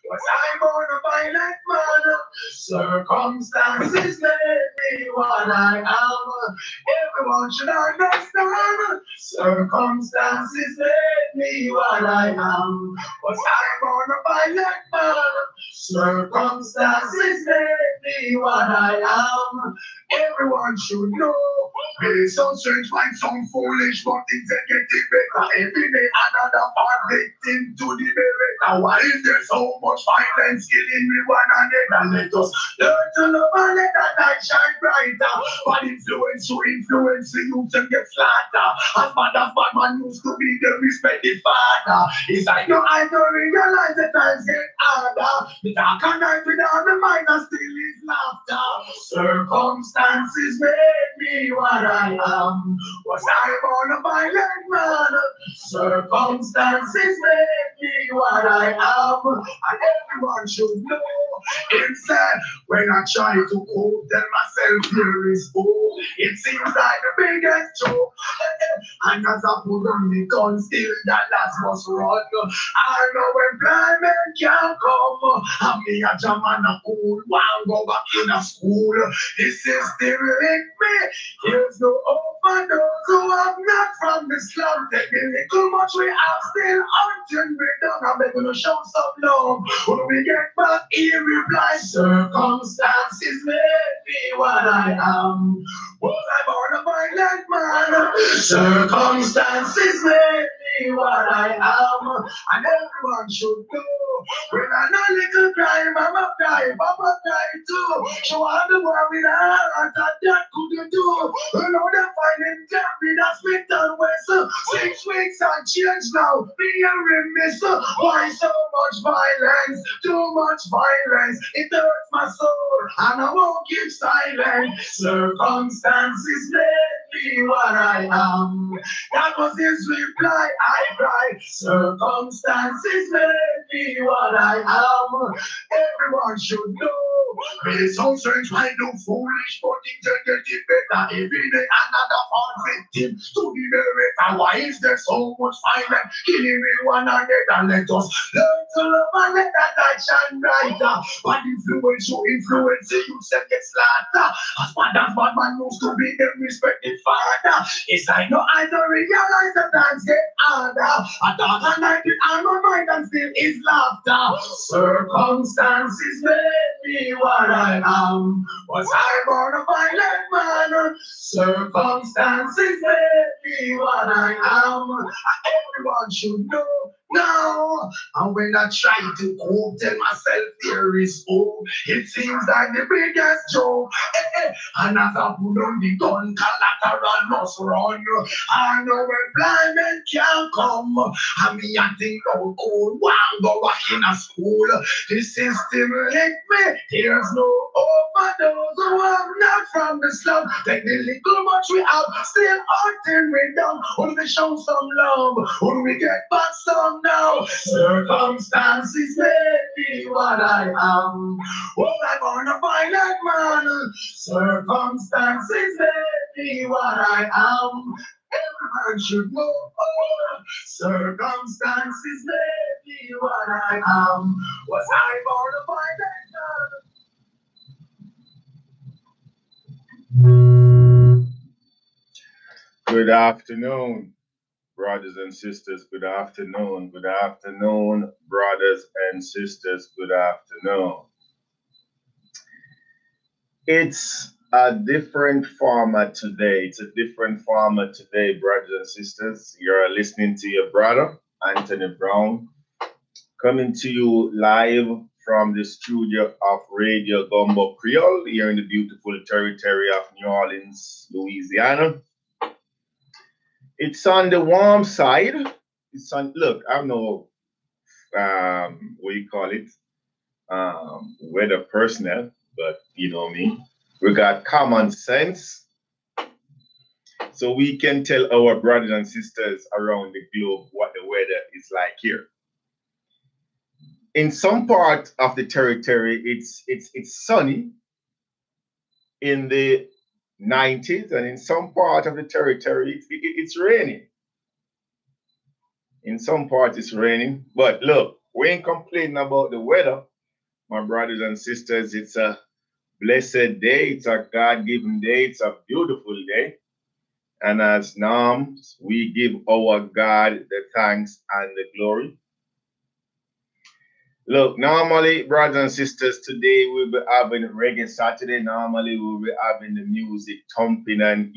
Was I born a violent man? Circumstances made me what I am. Everyone should understand. Circumstances made me what I am. Was I born a violent man? Circumstances made me what I am. Everyone should know. It's so strange, like some foolish, but things are getting better. Every day another part victim to the beretta. Why is there so much violence killing me one another? Let us learn to love and let that light shine brighter. Bad influence to influence the youth and get flatter. As bad man used to be the respected father. It's like no, I don't realize the times get harder. The dark and night without the mind and still is laughter. Circumstances made me what I am. Was I born a violent man? Circumstances made me what I am. And everyone should know. Instead, when I try to cope, tell myself here is hope. It seems like the biggest joke. And as I put on the gun, still that last must run. I know when blind men can come. And me a jam and a cool one go back in a school. This is still lick me. Here's no hope for those who have not from the slum. Take the little much we have still until we done. I'm gonna show some love. When we get back here, reply, circumstances made me what I am. Was I born a violent man? Circumstances made me what I am. And everyone should know. When I know little crime, I'm a crime, Papa cry too. Show all the world with her heart that couldn't do. You know they find him carried a Smith and Wesson. 6 weeks and change now, me and remiss. Why so much violence? Too much violence. It hurts my soul, and I won't keep silent. Circumstances made me what I am. That was his reply. I cried. Circumstances made me what I am. Everyone should know. It's so strange, why do foolish, but things are getting better. Every day another fall victim to the beretta. Why is there so much violence killing me one another? Let us learn to love and let that light shine brighter. Bad influence you influence the youth and get slaughtered. As bad man used to be the respected father. It's like no, I don't realize that times get harder. A dark and night with all my mind and still is laughter. Circumstances made me what I am. Was I born a violent man? Circumstances made me what I am. Everyone should know now. And when I try to cope, tell myself there is hope. It seems like the biggest joke. And as I put on the gun, collateral must run. I know when blind men can come. And me and think out cold, one go back in a school. The system lick me. There's no hope for those who have not from the slum. Take the little much we have, still until we done. When we show some love, when we get back some now. Circumstances made me what I am. Was I born a violent man? Circumstances made me what I am. Everyone should know. Circumstances made me what I am. Was I born a violent man? Good afternoon, brothers and sisters. Good afternoon. Good afternoon, brothers and sisters. Good afternoon. It's a different format today. It's a different format today, brothers and sisters. You're listening to your brother, Anthony Brown, coming to you live from the studio of Radio Gumbo Creole here in the beautiful territory of New Orleans, Louisiana. It's on the warm side. It's on, look, I don't know what you call it, weather personnel, but you know me. We got common sense. So we can tell our brothers and sisters around the globe what the weather is like here. In some part of the territory, it's sunny in the 90s, and in some part of the territory, it's raining. In some parts, it's raining. But look, We ain't complaining about the weather, my brothers and sisters. It's a blessed day. It's a God-given day. It's a beautiful day. And as norms, we give our God the thanks and the glory. Look, normally, brothers and sisters, today we'll be having Reggae Saturday. Normally, we'll be having the music thumping and,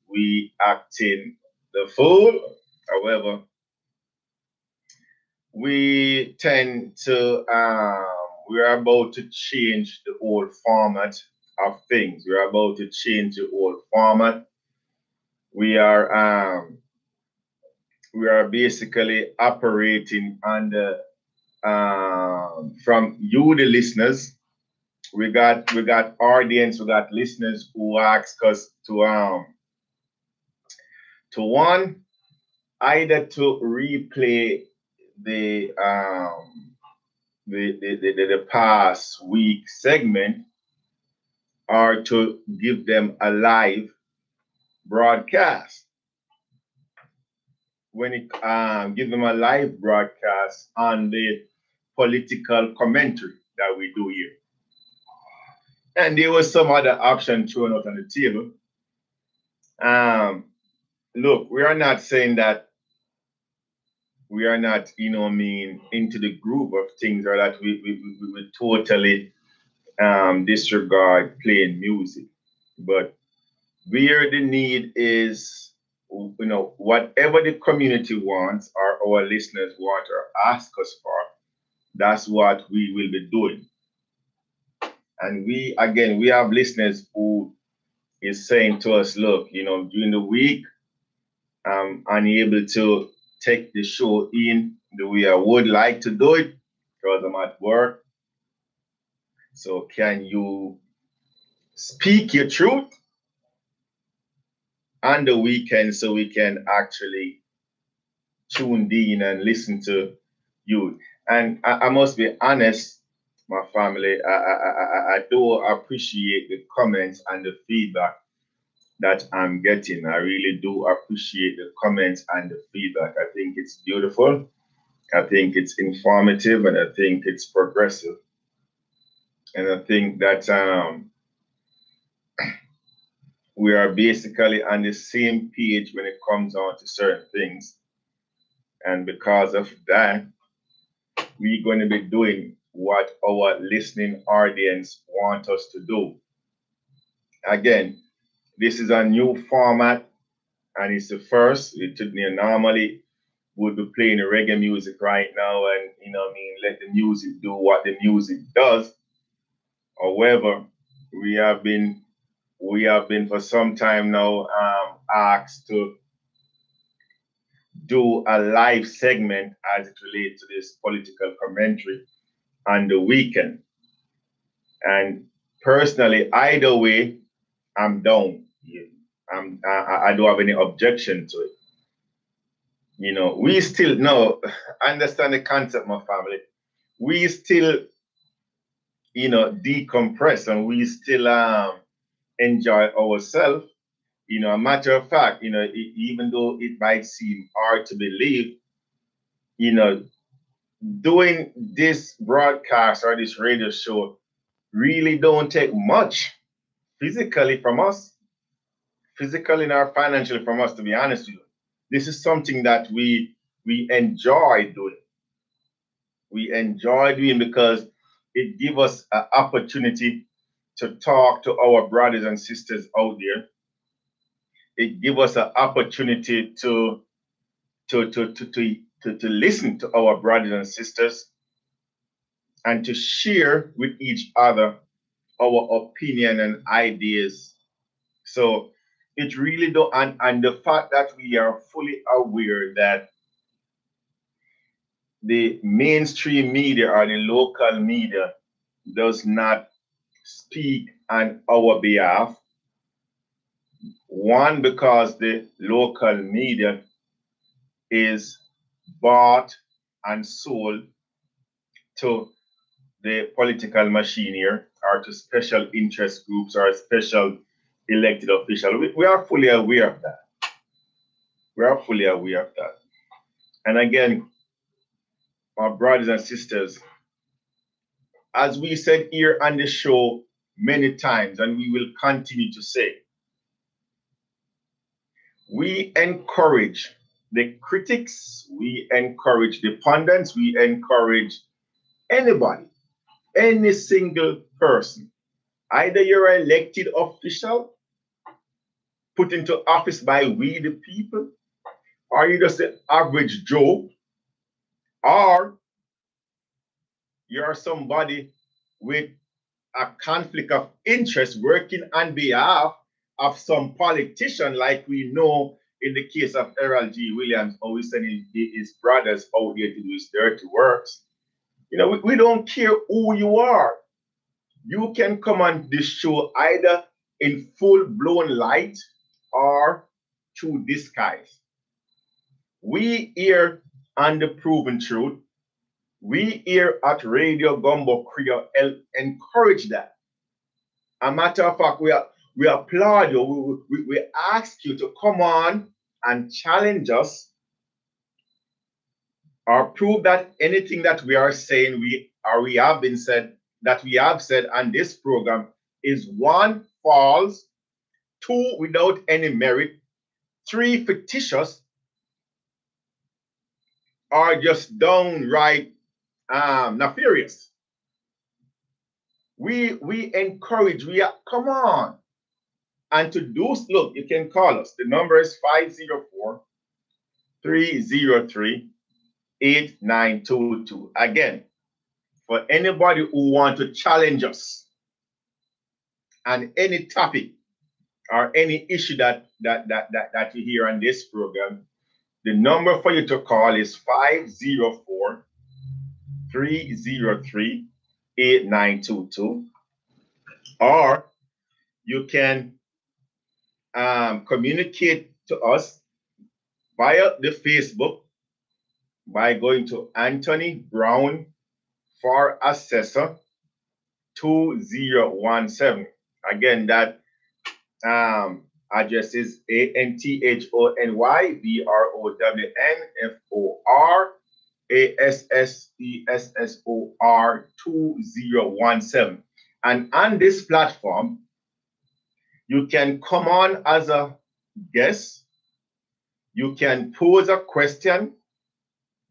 we acting the fool. However, we tend to, we're about to change the old format of things. We're about to change the old format. We are basically operating under from you, the listeners. We got audience, we got listeners who ask us to one, either to replay the the past week segment, or to give them a live broadcast. When it give them a live broadcast on the political commentary that we do here. And there was some other option thrown out on the table. Look, we are not saying that we are not, into the group of things, or that we would totally disregard playing music. But where the need is, whatever the community wants or our listeners want or ask us for, that's what we will be doing. And we have listeners who is saying to us, look, during the week, I'm unable to take the show in the way I would like to do it because I'm at work. So can you speak your truth on the weekend so we can actually tune in and listen to you? And I must be honest, my family, I do appreciate the comments and the feedback that I'm getting. I really do appreciate the comments and the feedback. I think it's beautiful. I think it's informative, and I think it's progressive. And I think that we are basically on the same page when it comes on to certain things. And because of that, we're going to be doing what our listening audience want us to do. Again, this is a new format, and it's the first. Normally would be playing the reggae music right now, and let the music do what the music does. However, we have been for some time now asked to do a live segment as it relates to this political commentary on the weekend. And personally, either way, I'm down. I don't have any objection to it. We still understand the concept, my family. We still, decompress, and we still enjoy ourselves. A matter of fact, even though it might seem hard to believe, doing this broadcast or this radio show really don't take much physically from us, physically and financially from us, to be honest with you. This is something that we enjoy doing. We enjoy doing because it gives us an opportunity to talk to our brothers and sisters out there. It gives us an opportunity to listen to our brothers and sisters and to share with each other our opinion and ideas. So it really do, and the fact that we are fully aware that the mainstream media or the local media does not speak on our behalf. One, because the local media is bought and sold to the political machine here, or to special interest groups or special elected officials. We are fully aware of that. We are fully aware of that. And again, my brothers and sisters, as we said here on the show many times, and we will continue to say, we encourage the critics, we encourage the pundits, we encourage anybody, any single person. Either you're an elected official put into office by we the people, or you're just an average Joe, or you're somebody with a conflict of interest working on behalf of some politician, like we know in the case of Harold G. Williams, always sending his brothers out there to do his dirty works. You know, we don't care who you are. You can come on this show either in full-blown light or through disguise. We here on The Proven Truth, we here at Radio Gumbo Creole encourage that. A matter of fact, we applaud you. We ask you to come on and challenge us or prove that anything that we are saying we have been said that we have said on this program is one, false, two, without any merit, three, fictitious, or just downright nefarious. We encourage, come on. And to do, look, you can call us. The number is 504-303-8922. Again, for anybody who want to challenge us on any topic or any issue that you hear on this program, the number for you to call is 504-303-8922. Or you can communicate to us via the Facebook by going to Anthony Brown for Assessor 2017. Again, that address is ANTHONYBROWNFORASSESSOR 2017. And on this platform, you can come on as a guest. You can pose a question.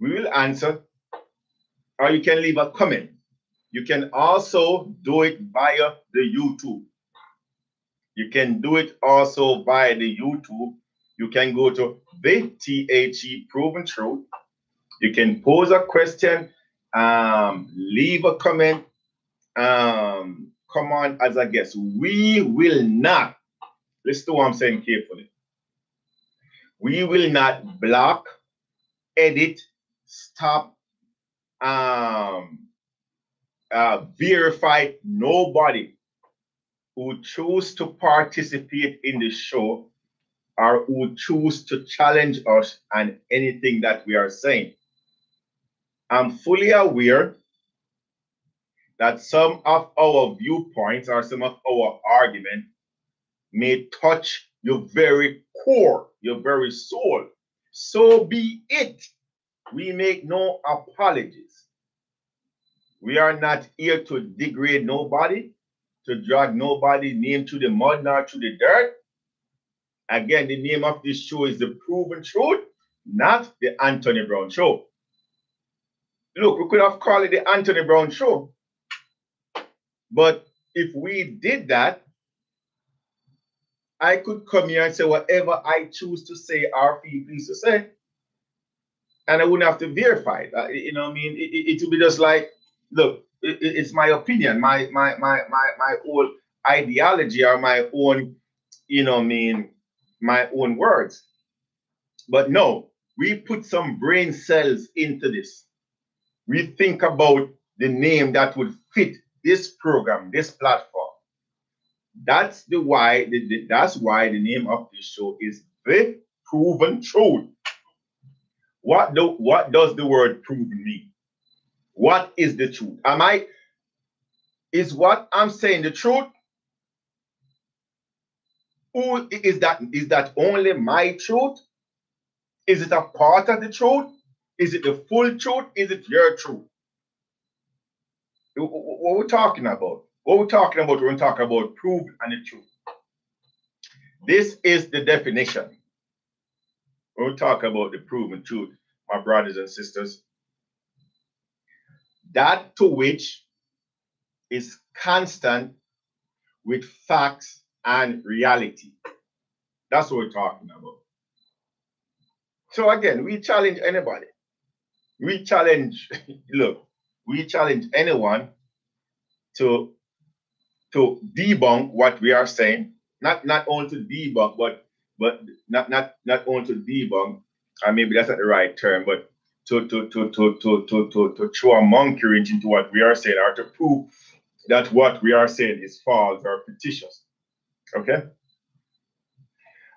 We will answer. Or you can leave a comment. You can also do it via the YouTube. You can do it also via the YouTube. You can go to the THE Proven Truth. You can pose a question, leave a comment, come on as a guest. We will not, listen to what I'm saying carefully. We will not block, edit, stop, verify nobody who choose to participate in the show or who choose to challenge us on anything that we are saying. I'm fully aware that some of our viewpoints or some of our argument may touch your very core, your very soul. So be it. We make no apologies. We are not here to degrade nobody, to drag nobody's name to the mud nor to the dirt. Again, the name of this show is The Proven Truth, not The Anthony Brown Show. Look, we could have called it The Anthony Brown Show. But if we did that, I could come here and say whatever I choose to say or feel pleased to say. And I wouldn't have to verify it. You know what I mean? It would be just like, look, it's my opinion, my own ideology or my own, you know what I mean, my own words. But no, we put some brain cells into this. We think about the name that would fit this program, this platform. That's why the name of this show is The Proven Truth. What does the word proven mean? What is the truth? Is what I'm saying the truth? Who is that? Is that only my truth? Is it a part of the truth? Is it the full truth? Is it your truth? What we're talking about? What we're talking about? We're talking about proof and the truth. This is the definition. When we talk about the proven truth, my brothers and sisters, that to which is constant with facts and reality. That's what we're talking about. So again, we challenge anybody. We challenge, look, we challenge anyone to debunk what we are saying. Not only to debunk, but not only to debunk, and maybe that's not the right term, but to throw a monkey wrench into what we are saying, or to prove that what we are saying is false or fictitious. Okay?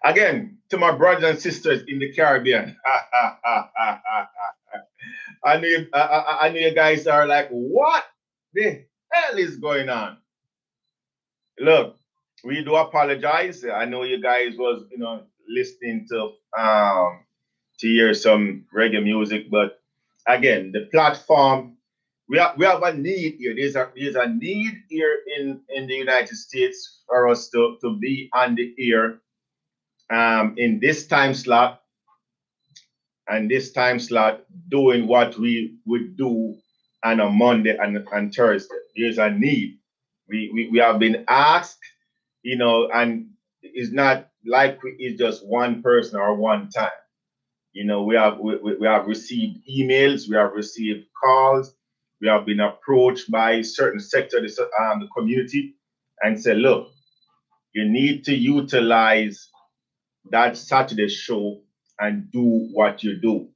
Again, to my brothers and sisters in the Caribbean, I know you guys are like, what the hell is going on? Look, we do apologize. I know you guys was, listening to hear some reggae music, but again, the platform, we have a need here. There's a need here in the United States for us to be on the air in this time slot, and this time slot doing what we would do on a Monday and Thursday. There's a need. We have been asked, and it's not like it's just one person or one time. We have received emails, we have received calls, we have been approached by certain sectors of the community and said, look, you need to utilize that Saturday show and do what you do.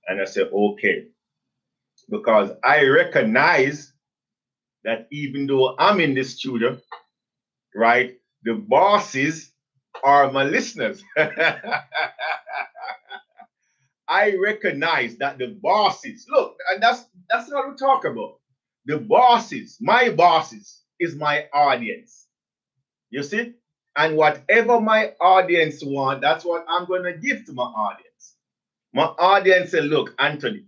And I said, okay, because I recognize that even though I'm in the studio, right, the bosses are my listeners. I recognize that the bosses, look, and that's what we talk about. The bosses, my bosses, is my audience. You see? And whatever my audience want, that's what I'm going to give to my audience. My audience say, look, Anthony,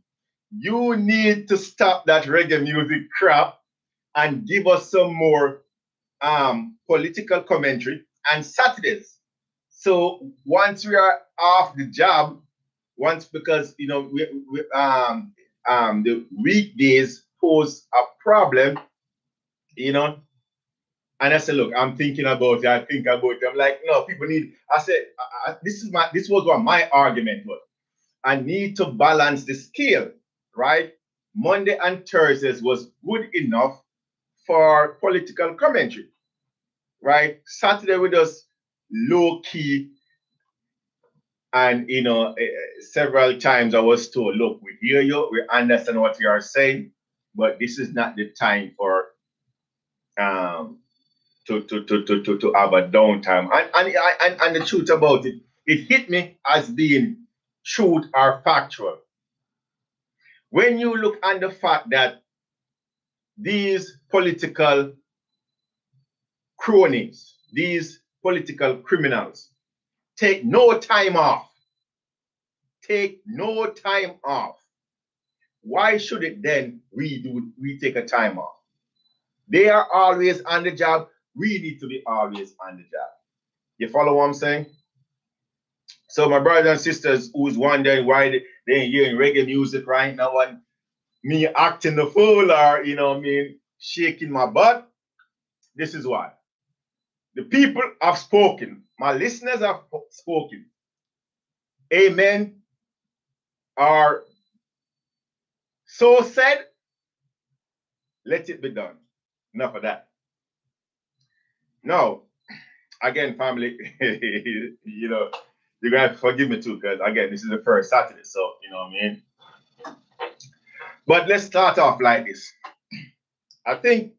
you need to stop that reggae music crap and give us some more political commentary and Saturdays. So once we are off the job, because the weekdays pose a problem, and I said, look, I'm thinking about it. I think about it. I'm like, no, people need. I said, this was what my argument was. I need to balance the scale, right? Monday and Thursdays was good enough for political commentary, right? Saturday we just low key, and several times I was told, look, we hear you, we understand what you are saying, but this is not the time for to have a downtime. And the truth about it, it hit me as being truth or factual. When you look at the fact that these political cronies, these political criminals, take no time off. Take no time off. Why should it then we take a time off? They are always on the job. We need to be always on the job. You follow what I'm saying? So my brothers and sisters who's wondering why they ain't hearing reggae music right now and me acting the fool or, shaking my butt, this is why. The people have spoken. My listeners have spoken. Amen. Or so said, let it be done. Enough of that. Now, again, family, you're going to have to forgive me too, because, again, this is the first Saturday, so, you know what I mean? But let's start off like this. I think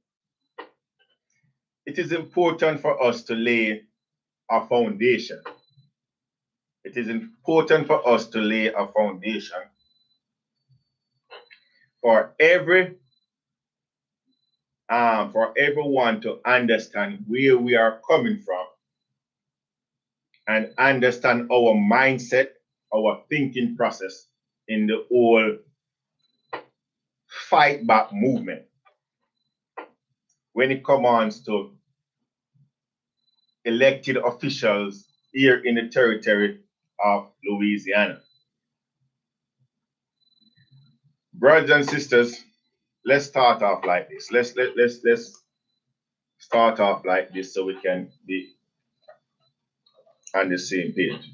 it is important for us to lay a foundation. It is important for us to lay a foundation for everyone to understand where we are coming from and understand our mindset, our thinking process in the whole fight back movement when it comes to elected officials here in the territory of Louisiana. Brothers and sisters, let's start off like this. Let's start off like this so we can be on the same page.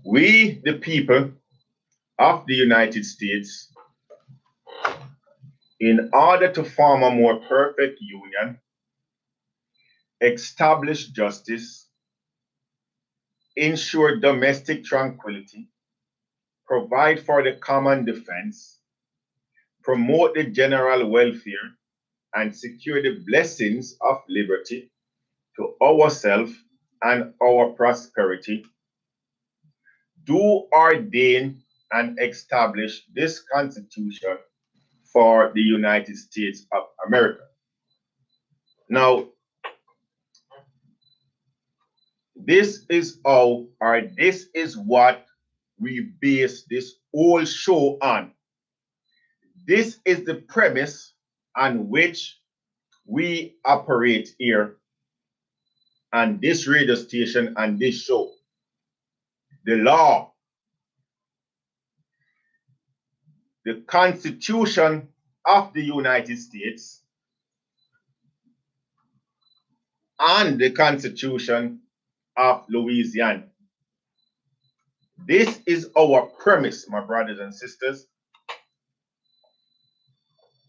We, the people of the United States, in order to form a more perfect union, establish justice, ensure domestic tranquility, provide for the common defense, promote the general welfare, and secure the blessings of liberty to ourselves and our prosperity, do ordain and establish this Constitution for the United States of America. Now, this is how, or this is what we base this whole show on. This is the premise on which we operate here on this radio station and this show. The law, the Constitution of the United States, and the Constitution of Louisiana. This is our premise, my brothers and sisters.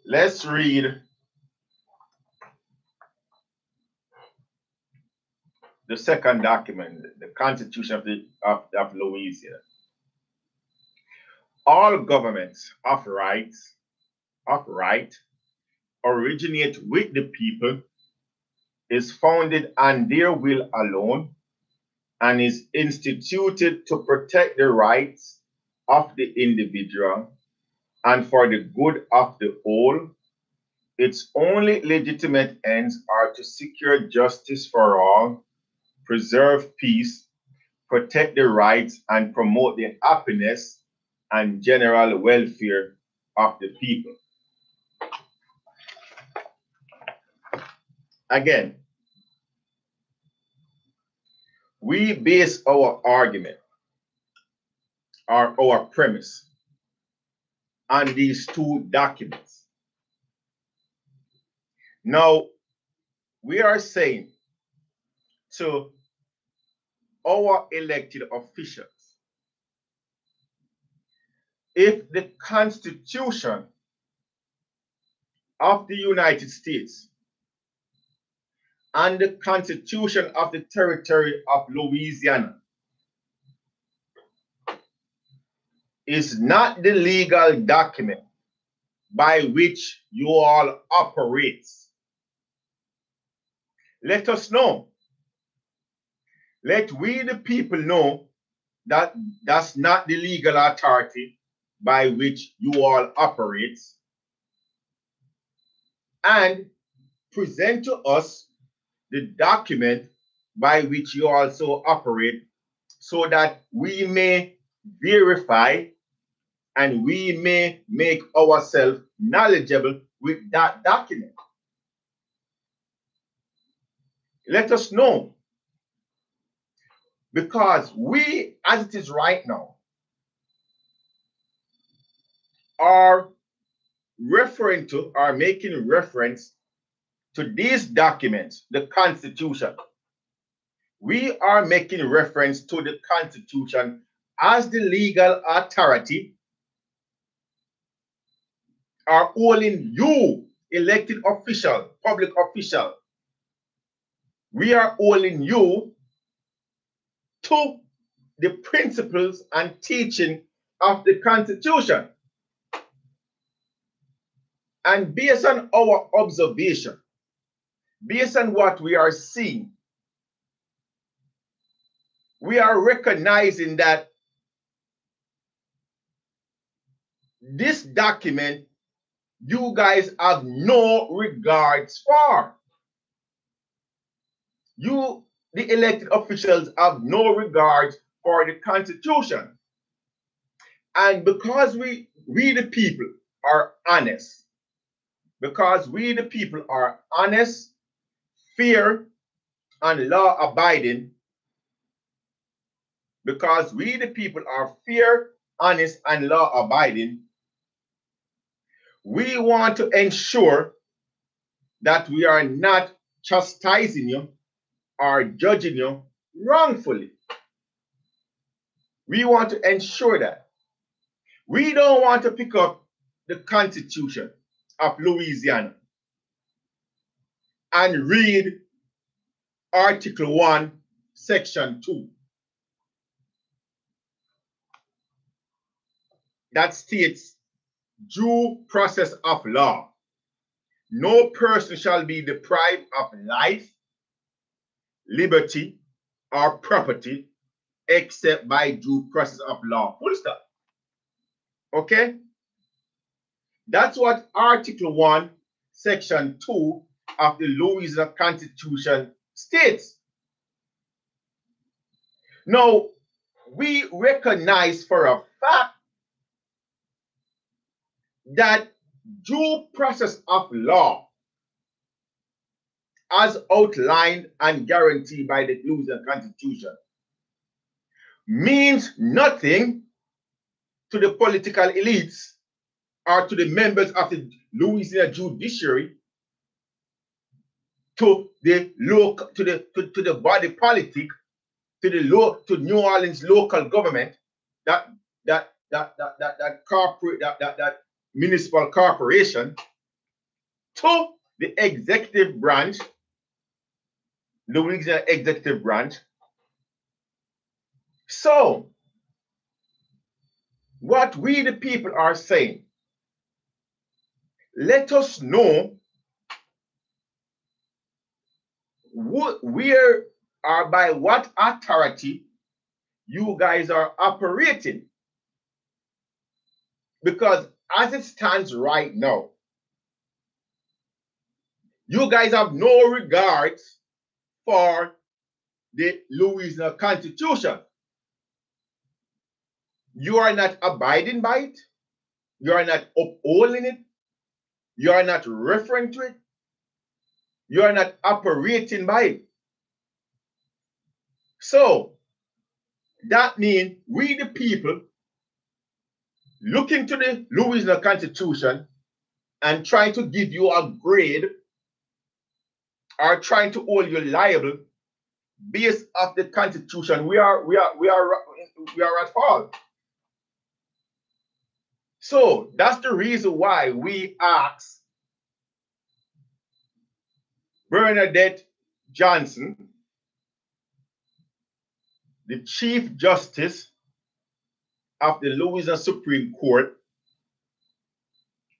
Let's read the second document, the Constitution of Louisiana. All governments of right originate with the people, is founded on their will alone, and is instituted to protect the rights of the individual and for the good of the whole. Its only legitimate ends are to secure justice for all, preserve peace, protect the rights, and promote the happiness and general welfare of the people. Again, we base our argument or our premise on these two documents. Now, we are saying to our elected officials, if the Constitution of the United States and the Constitution of the Territory of Louisiana is not the legal document by which you all operate, let us know. Let we the people know that that's not the legal authority by which you all operate, and present to us the document by which you also operate, so that we may verify and we may make ourselves knowledgeable with that document. Let us know, because we, as it is right now, are referring to, are making reference to these documents, the Constitution. We are making reference to the Constitution as the legal authority, are holding you, elected official, public official. We are holding you to the principles and teaching of the Constitution. And based on our observation, based on what we are seeing, we are recognizing that this document you guys have no regards for. You, the elected officials, have no regard for the Constitution. And because we the people are honest, because we the people are honest, fair, and law abiding, because we the people are fair, honest, and law abiding, we want to ensure that we are not chastising you or judging you wrongfully. We want to ensure that. We don't want to pick up the Constitution of Louisiana and read Article 1, Section 2. That states due process of law. No person shall be deprived of life, liberty, or property except by due process of law. Full stop. Okay? That's what Article 1, Section 2 of the Louisiana Constitution states. Now, we recognize for a fact that due process of law, as outlined and guaranteed by the Louisiana Constitution, means nothing to the political elites or to the members of the Louisiana judiciary, to the local, to the body politic, to New Orleans local government, that corporate, that municipal corporation, to the executive branch, Louisiana executive branch. So, what we the people are saying, let us know where or by what authority you guys are operating. Because as it stands right now, you guys have no regards for the Louisiana Constitution. You are not abiding by it. You are not upholding it. You are not referring to it. You are not operating by it. So, that means we the people look into the Louisiana Constitution and trying to give you a grade or trying to hold you liable based off the Constitution. We are at fault. So that's the reason why we ask Bernadette Johnson, the Chief Justice of the Louisiana Supreme Court.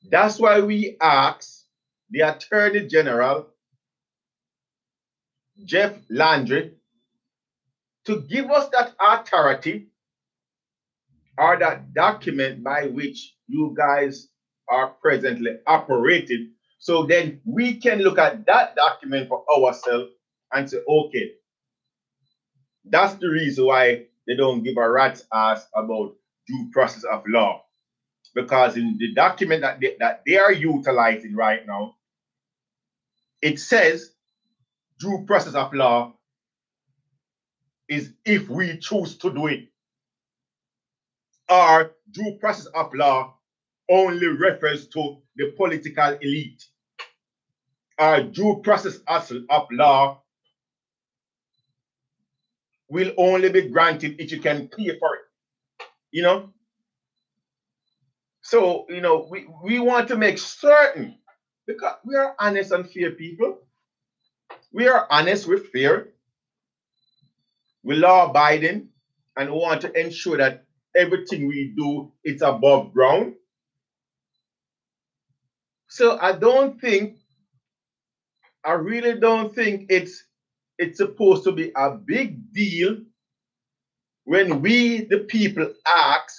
That's why we ask the Attorney General, Jeff Landry, to give us that authority or that document by which you guys are presently operating, so then we can look at that document for ourselves and say, okay, that's the reason why they don't give a rat's ass about due process of law. Because in the document that they are utilizing right now, it says due process of law is if we choose to do it. Or due process of law only refers to the political elite. Or due process of law will only be granted if you can pay for it. You know? So, you know, we want to make certain, because we are honest and fair people. We are honest, we're fair, we're law abiding, and we want to ensure that everything we do is above ground. So I really don't think it's supposed to be a big deal when we, the people, ask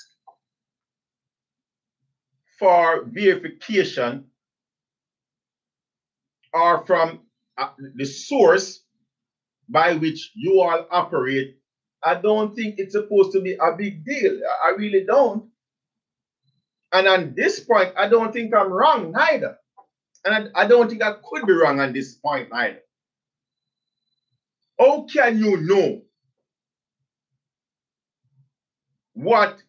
for verification or from the source by which you all operate. I don't think it's supposed to be a big deal. I really don't. And on this point, I don't think I'm wrong neither. And I don't think I could be wrong on this point either. How can you know what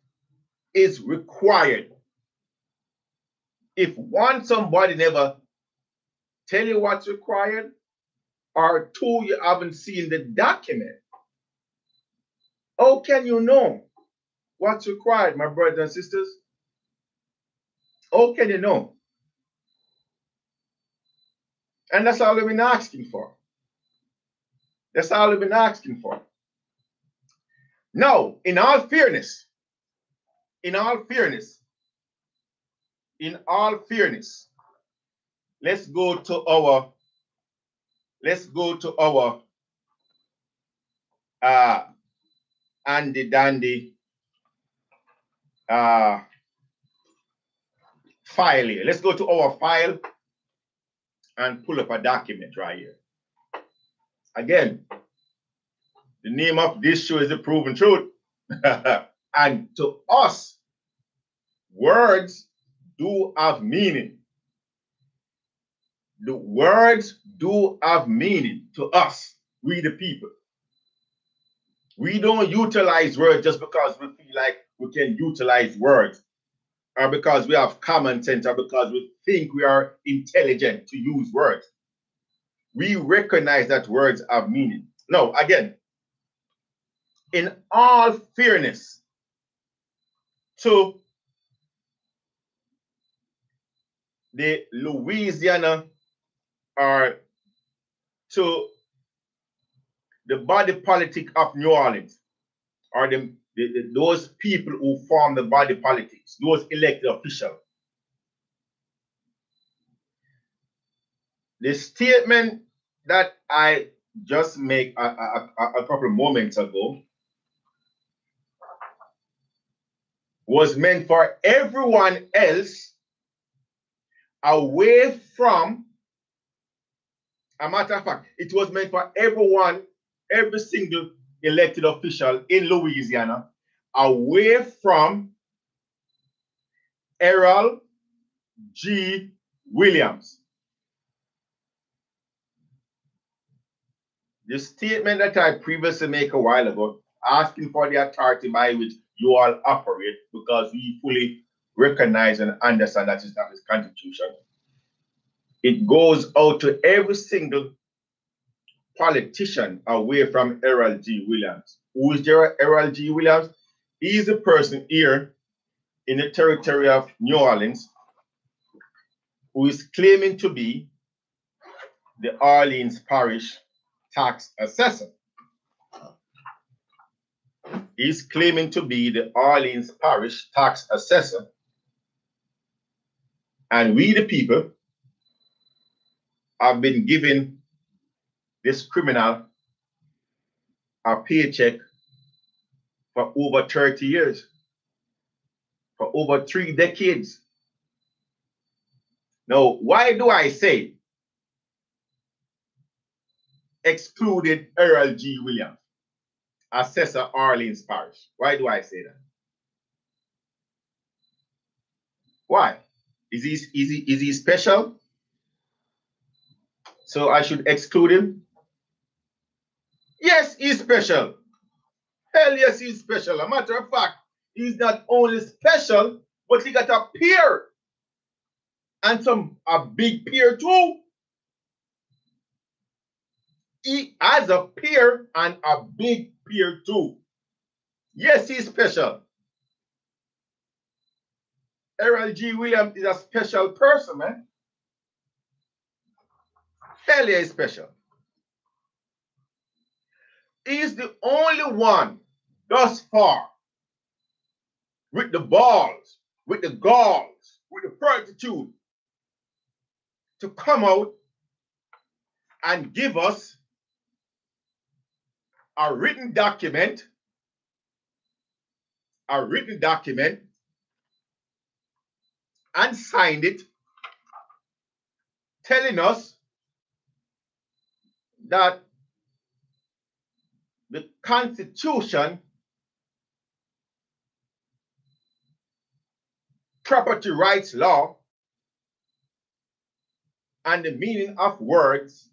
is required if one, somebody never tell you what's required, or two, you haven't seen the document? How can you know what's required, my brothers and sisters? How can you know? And that's all we've been asking for. That's all we've been asking for. Now, in all fairness, let's go to our Andy Dandy file here. Let's go to our file and pull up a document right here. Again, the name of this show is The Proven Truth. And to us, words do have meaning. The words do have meaning to us, we the people. We don't utilize words just because we feel like we can utilize words, or because we have common sense, or because we think we are intelligent to use words. We recognize that words have meaning. Now, again, in all fairness to the Louisiana, or to the body politic of New Orleans, or those people who form the body politics, those elected officials, the statement that I just made a couple of moments ago was meant for everyone else away from, a matter of fact, it was meant for everyone, every single elected official in Louisiana away from Errol G. Williams. The statement that I previously made a while ago, asking for the authority by which you all operate, because we fully recognize and understand that it's not this constitution. It goes out to every single politician away from Errol G. Williams. Who is Errol G. Williams? He is a person here in the territory of New Orleans who is claiming to be the Orleans Parish tax assessor. He's claiming to be the Orleans Parish tax assessor. And we, the people, have been giving this criminal a paycheck for over 30 years, for over 3 decades. Now, why do I say excluded Errol G. Williams, assessor Orleans Parish? Why do I say that? Why? Is he special? So I should exclude him? Yes, he's special. Hell yes, he's special. A matter of fact, he's not only special, but he got a peer. And a big peer too. He has a peer and a big peer too. Yes, he's special. Errol G. Williams is a special person, man. Hell yeah, he's special. He's the only one thus far with the balls, with the galls, with the fortitude to come out and give us a written document and signed it, telling us that the Constitution property rights law and the meaning of words,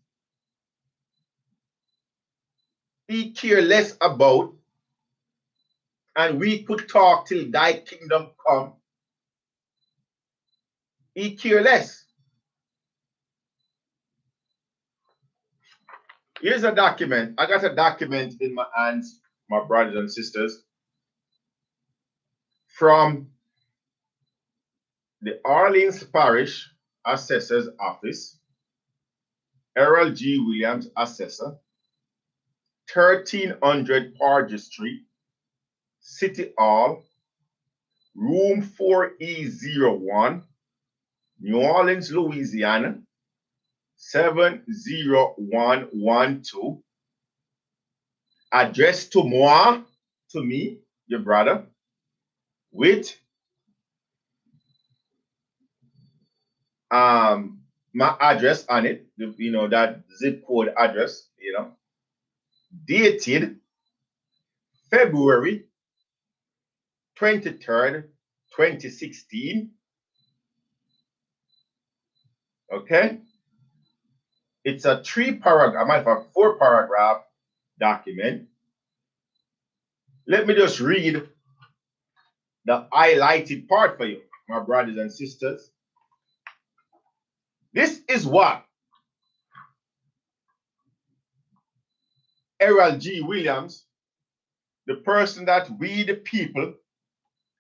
he care less about, and we could talk till thy kingdom come. He care less. Here's a document. I got a document in my hands, my brothers and sisters, from the Orleans Parish Assessor's Office, Errol G. Williams, Assessor, 1300 Parger Street, City Hall, Room 4E01, New Orleans, Louisiana, 70112. Addressed to moi, to me, your brother, with my address on it, you know, that zip code address, you know, dated February 23rd, 2016. Okay. It's a 4-paragraph document. Let me just read the highlighted part for you, my brothers and sisters. This is what Errol G. Williams, the person that we the people,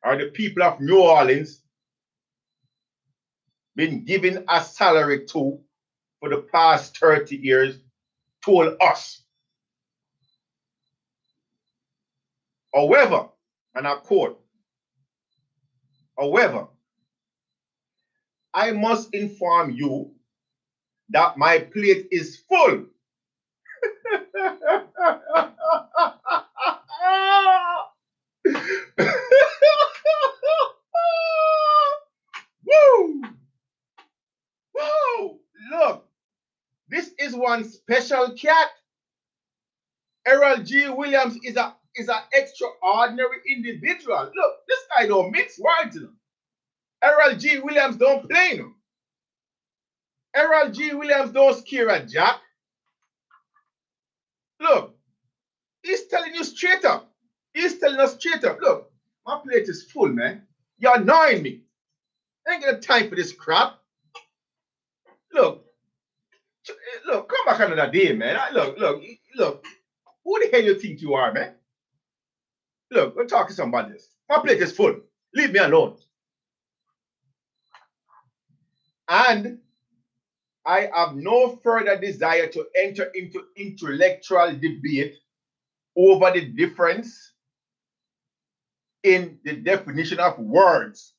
or the people of New Orleans, been given a salary to for the past 30 years, told us. However, and I quote, however, I must inform you that my plate is full. Woo! Woo! Look, this is one special cat. Errol G. Williams is an extraordinary individual. Look, this guy don't mix words. Errol G. Williams don't play no. Errol G. Williams don't scare a jack. Look, he's telling you straight up. He's telling us straight up. Look, my plate is full, man. You're annoying me. I ain't got time for this crap. Look, come back another day, man. Look. Who the hell you think you are, man? Look, we're talking to somebody else. My plate is full. Leave me alone. And I have no further desire to enter into intellectual debate over the difference in the definition of words,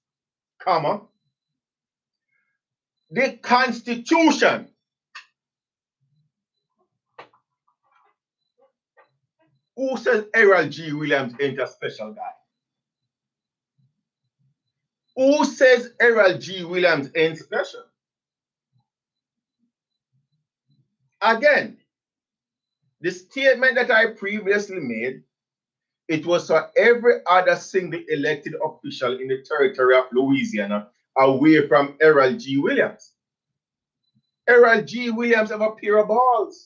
comma. The Constitution who says Errol G. Williams ain't a special guy? Who says Errol G. Williams ain't special? Again, the statement that I previously made, it was for every other single elected official in the territory of Louisiana away from Errol G. Williams. Errol G. Williams have a pair of balls.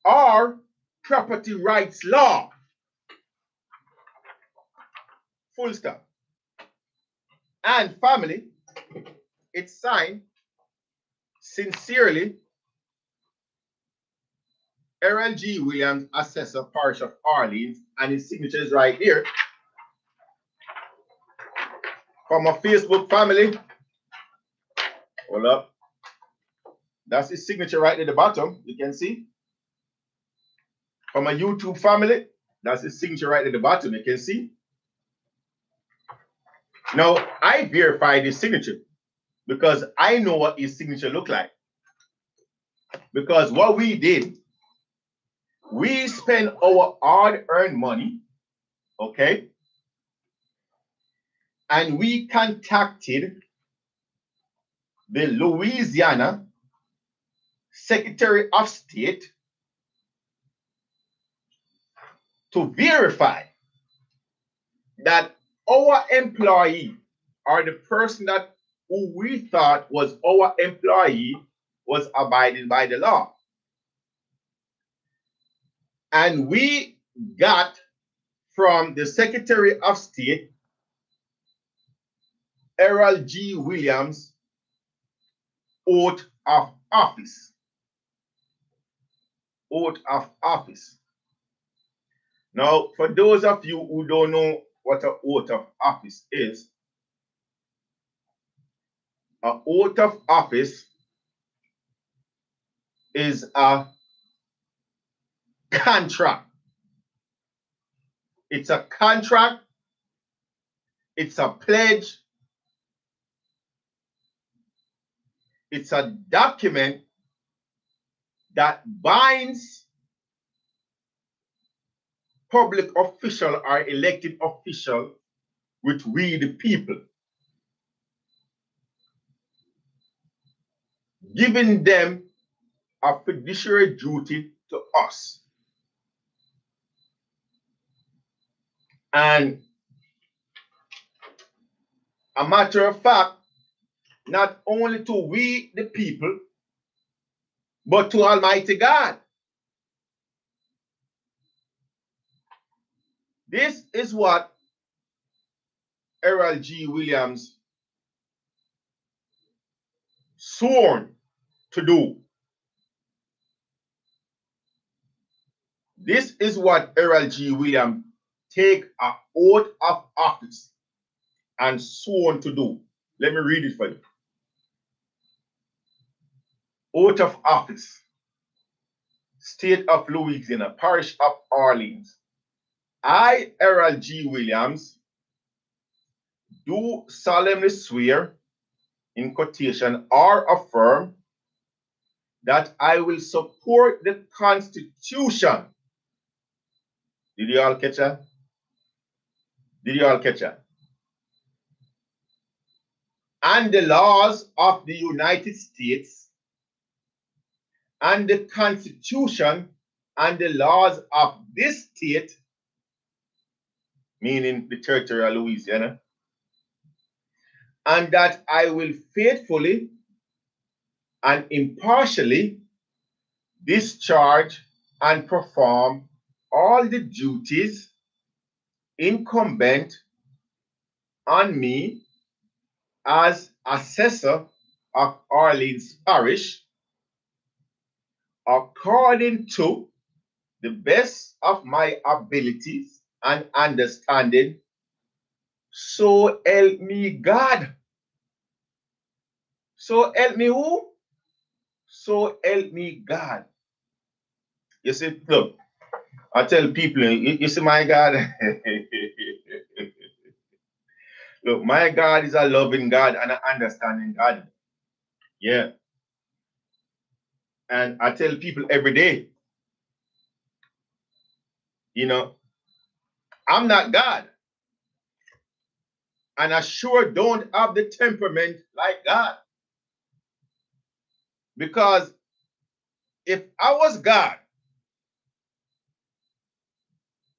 Or property rights law. Full stop. And family, it's signed sincerely, Errol G. Williams, Assessor, Parish of Orleans, and his signature is right here. From my Facebook family, hold up. That's his signature right at the bottom, you can see. From my YouTube family, that's his signature right at the bottom, you can see. Now, I verified his signature because I know what his signature looked like. Because what we did, we spent our hard-earned money, okay? And we contacted the Louisiana Secretary of State to verify that our employee or the person that who we thought was our employee was abiding by the law. And we got from the Secretary of State, Harold G. Williams, oath of office. Oath of office. Now, for those of you who don't know what an oath of office is, an oath of office is a contract. It's a contract, it's a pledge, it's a document that binds public official or elected official with we the people, giving them a fiduciary duty to us. And a matter of fact, not only to we the people, but to Almighty God. This is what Harold G. Williams sworn to do. This is what Harold G. Williams take an oath of office and sworn to do. Let me read it for you. Oath of office. State of Louisiana, Parish of Orleans. I, Harold G. Williams, do solemnly swear, in quotation, or affirm that I will support the Constitution. Did you all catch that? Did you all catch that? And the laws of the United States and the Constitution and the laws of this state, meaning the territory of Louisiana, and that I will faithfully and impartially discharge and perform all the duties incumbent on me as assessor of Orleans Parish according to the best of my abilities and understanding. So help me God. So help me who? So help me God. You see, look, I tell people, you see, my God, look, my God is a loving God and an understanding God. Yeah. And I tell people every day, you know, I'm not God. And I sure don't have the temperament like God. Because if I was God,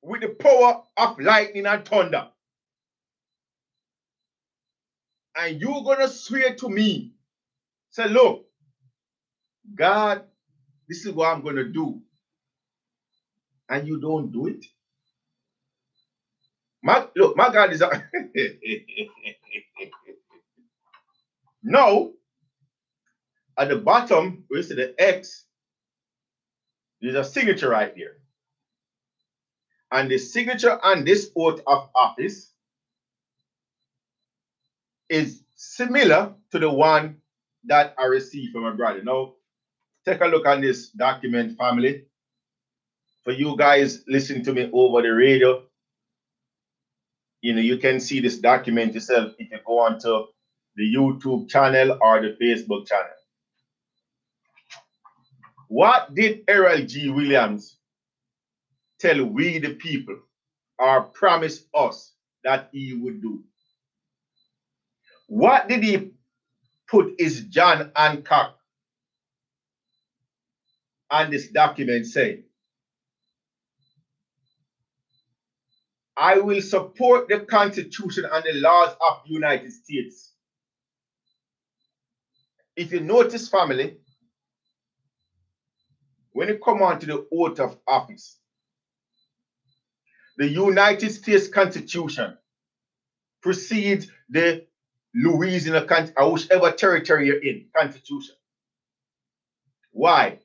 with the power of lightning and thunder, and you're going to swear to me, say, look, God, this is what I'm going to do, and you don't do it. Look, my God is a no. At the bottom, where you see the X, there's a signature right here. And the signature on this oath of office is similar to the one that I received from my brother. Now, take a look at this document, family. For you guys listening to me over the radio, you know, you can see this document yourself if you go onto the YouTube channel or the Facebook channel. What did Harold G. Williams tell we the people or promise us that he would do? What did he put his John Hancock on this document say? I will support the Constitution and the laws of the United States. If you notice, family, when you come on to the oath of office, the United States Constitution precedes the Louisiana or whichever territory you're in, Constitution. Why?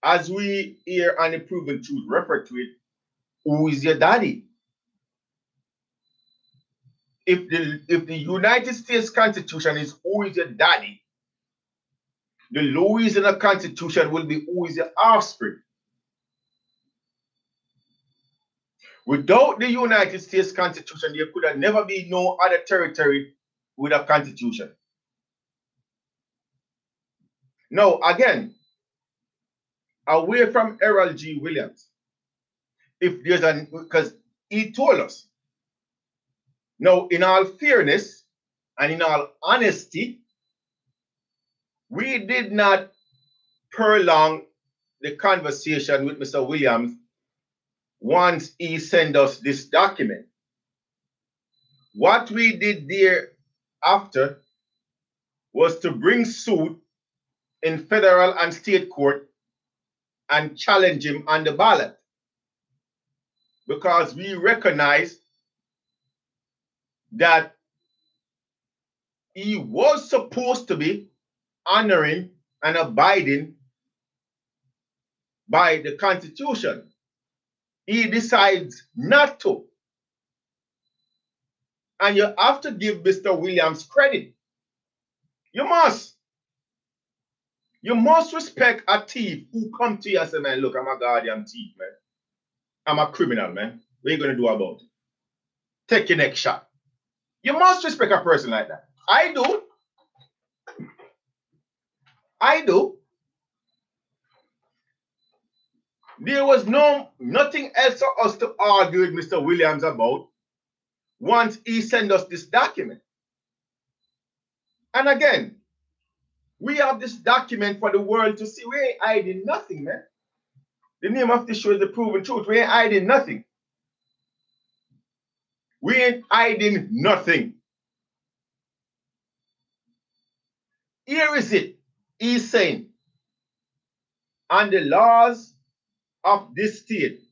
As we here on the Proven Truth refer to it, who is your daddy? If the United States Constitution is who is your daddy, the Louisiana Constitution will be who is your offspring. Without the United States Constitution, there could have never be no other territory with a constitution. Now, again, away from Harold G. Williams, if there's an, because he told us. Now, in all fairness and in all honesty, we did not prolong the conversation with Mr. Williams once he sent us this document. What we did thereafter was to bring suit in federal and state court and challenge him on the ballot, because we recognize that he was supposed to be honoring and abiding by the Constitution. He decides not to. And you have to give Mr. Williams credit. You must. You must respect a thief who come to you and say, man, look, I'm a guardian thief, man. I'm a criminal, man. What are you going to do about it? Take your next shot. You must respect a person like that. I do. I do. There was nothing else for us to argue with Mr. Williams about once he sent us this document. And again, we have this document for the world to see. We ain't hiding nothing, man. The name of this show is The Proven Truth. We ain't hiding nothing. We ain't hiding nothing. Here is it. He's saying, on the laws of this state,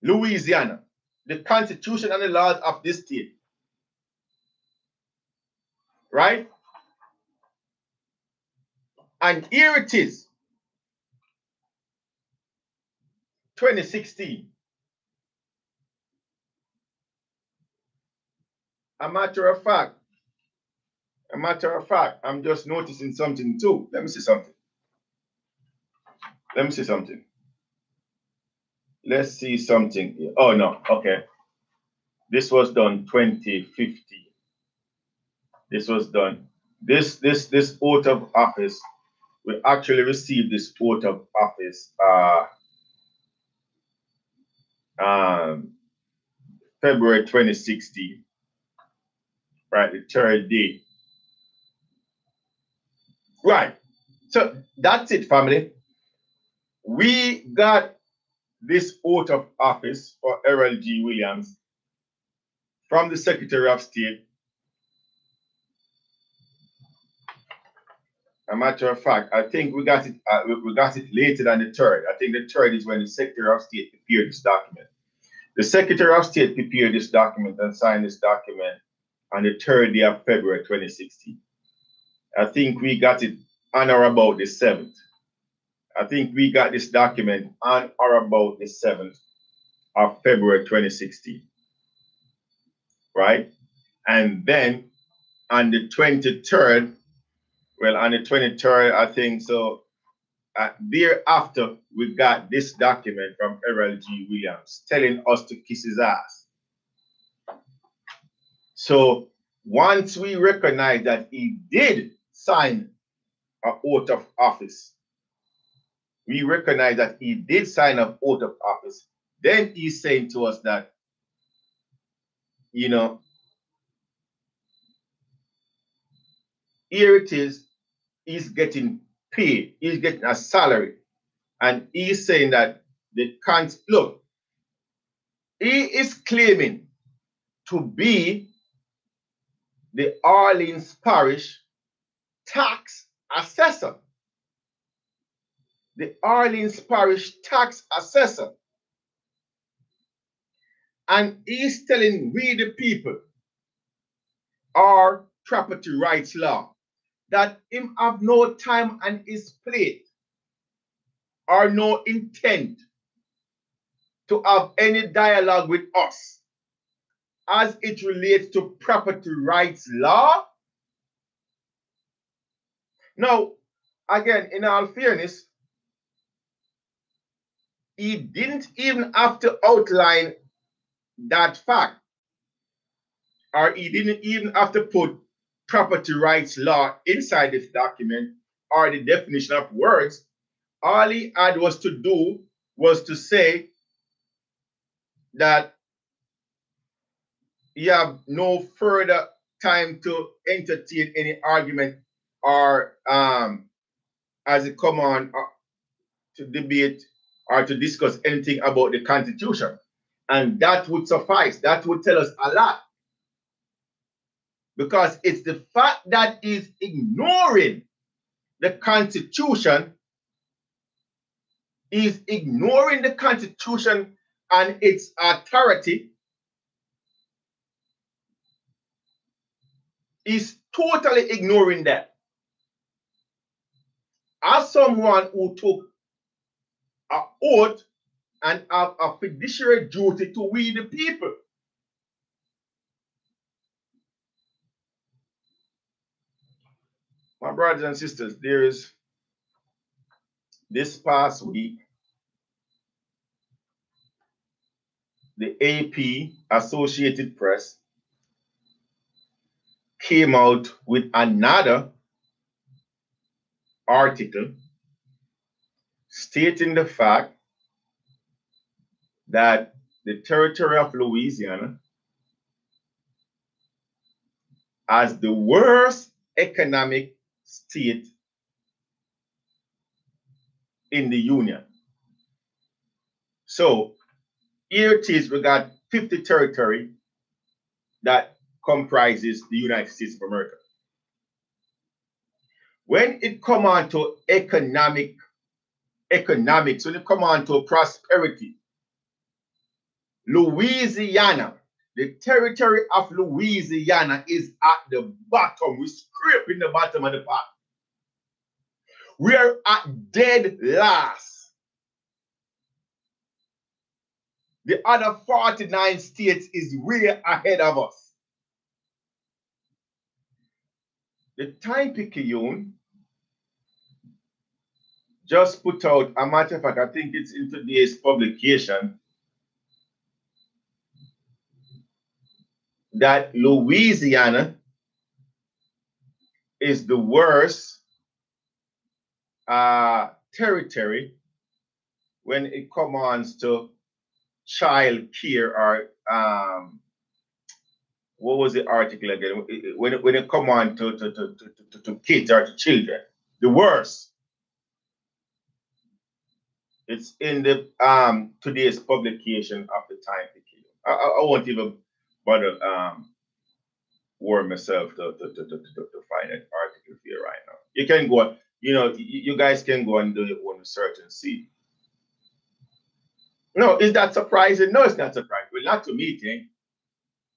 Louisiana, the Constitution and the laws of this state, right? And here it is, 2016. A matter of fact, I'm just noticing something too. Let me see something. Let's see something here. Oh, no. Okay. This was done 2015. This was done. This oath of office, we actually received this oath of office February 2016. Right, the third day. Right. So that's it, family. We got this oath of office for Harold G. Williams from the Secretary of State. A matter of fact, I think we got it later than the third. I think the third is when the Secretary of State prepared this document. The Secretary of State prepared this document and signed this document on the third day of February 2016. I think we got it on or about the 7th. I think we got this document on or about the 7th of February 2016. Right? And then on the 23rd, well, on the 23rd, I think so, thereafter, we got this document from Harold G. Williams telling us to kiss his ass. So once we recognize that he did sign an oath of office, we recognize that he did sign an oath of office, then he's saying to us that, you know, here it is, he's getting paid, he's getting a salary, and he's saying that look, he is claiming to be the Orleans Parish tax assessor. The Orleans Parish tax assessor. And he's telling we the people, our property rights law, that him have no time on his plate or no intent to have any dialogue with us as it relates to property rights law. Now, again, in all fairness, he didn't even have to outline that fact, or he didn't even have to put property rights law inside this document or the definition of words. All he had was to do was to say that you have no further time to entertain any argument or as it come on to debate or to discuss anything about the Constitution. And that would suffice. That would tell us a lot. Because it's the fact that he's ignoring the Constitution, he's ignoring the Constitution and its authority. He's totally ignoring that. As someone who took an oath and have a fiduciary duty to we the people, my brothers and sisters, there is this past week, the AP, Associated Press, came out with another article stating the fact that the territory of Louisiana has the worst economic state in the Union. So here it is, we got 50 territory that comprises the United States of America. When it come on to economics, when it come on to prosperity, Louisiana, the territory of Louisiana is at the bottom. We're scraping the bottom of the pot. We're at dead last. The other 49 states is way ahead of us. The Time-Picayune just put out, a matter of fact, I think it's in today's publication, that Louisiana is the worst territory when it comes to child care, or what was the article again? When it come on to kids or to children, the worst. It's in the today's publication of the Time-Picayune. I won't even bother warn myself to find an article here right now. You can go, you guys can go and do your own research and see. No, is that surprising? No, it's not surprising. Well, not to me, King.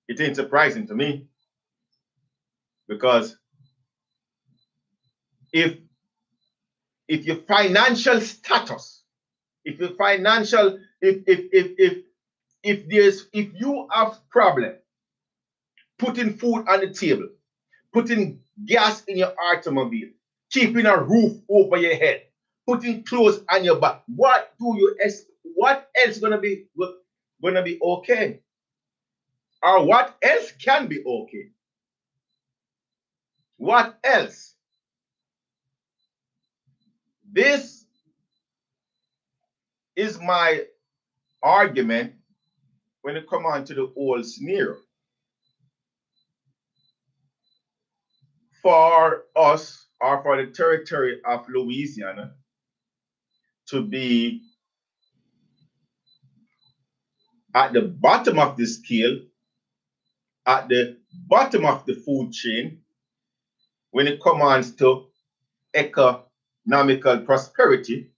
It ain't surprising to me. Because if your financial status, if you have problem putting food on the table, putting gas in your automobile, keeping a roof over your head, putting clothes on your back, what else gonna be okay? Or what else can be okay? What else? This is my argument when it comes on to the whole scenario. For us, or for the territory of Louisiana, to be at the bottom of the scale, at the bottom of the food chain, when it comes to economical prosperity,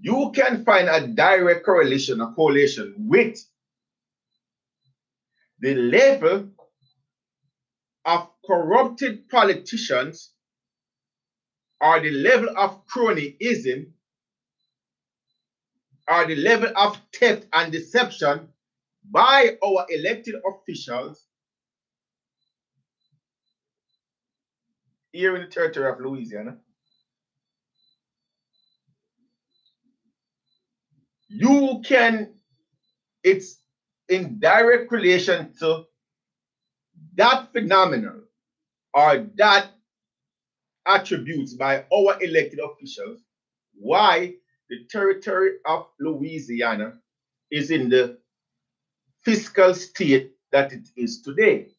you can find a direct correlation, a correlation with the level of corrupted politicians or the level of cronyism or the level of theft and deception by our elected officials here in the territory of Louisiana. You can, it's in direct relation to that phenomenon or that attributes by our elected officials why the territory of Louisiana is in the fiscal state that it is today.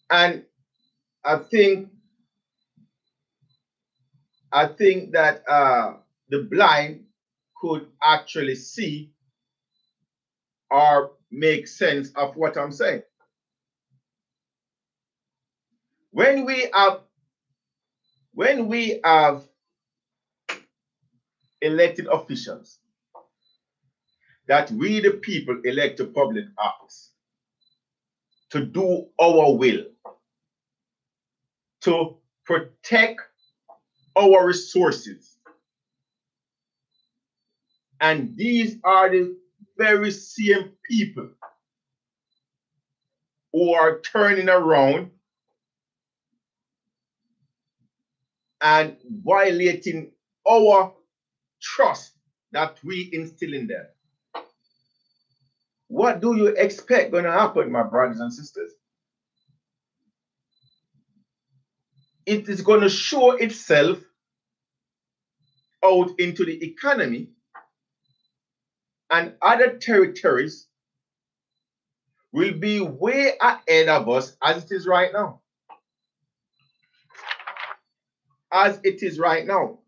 And I think that the blind could actually see or make sense of what I'm saying. When we have elected officials that we the people elect to public office to do our will, to protect our resources, and these are the very same people who are turning around and violating our trust that we instill in them. What do you expect going to happen, my brothers and sisters? It is going to show itself out into the economy, and other territories will be way ahead of us as it is right now. As it is right now.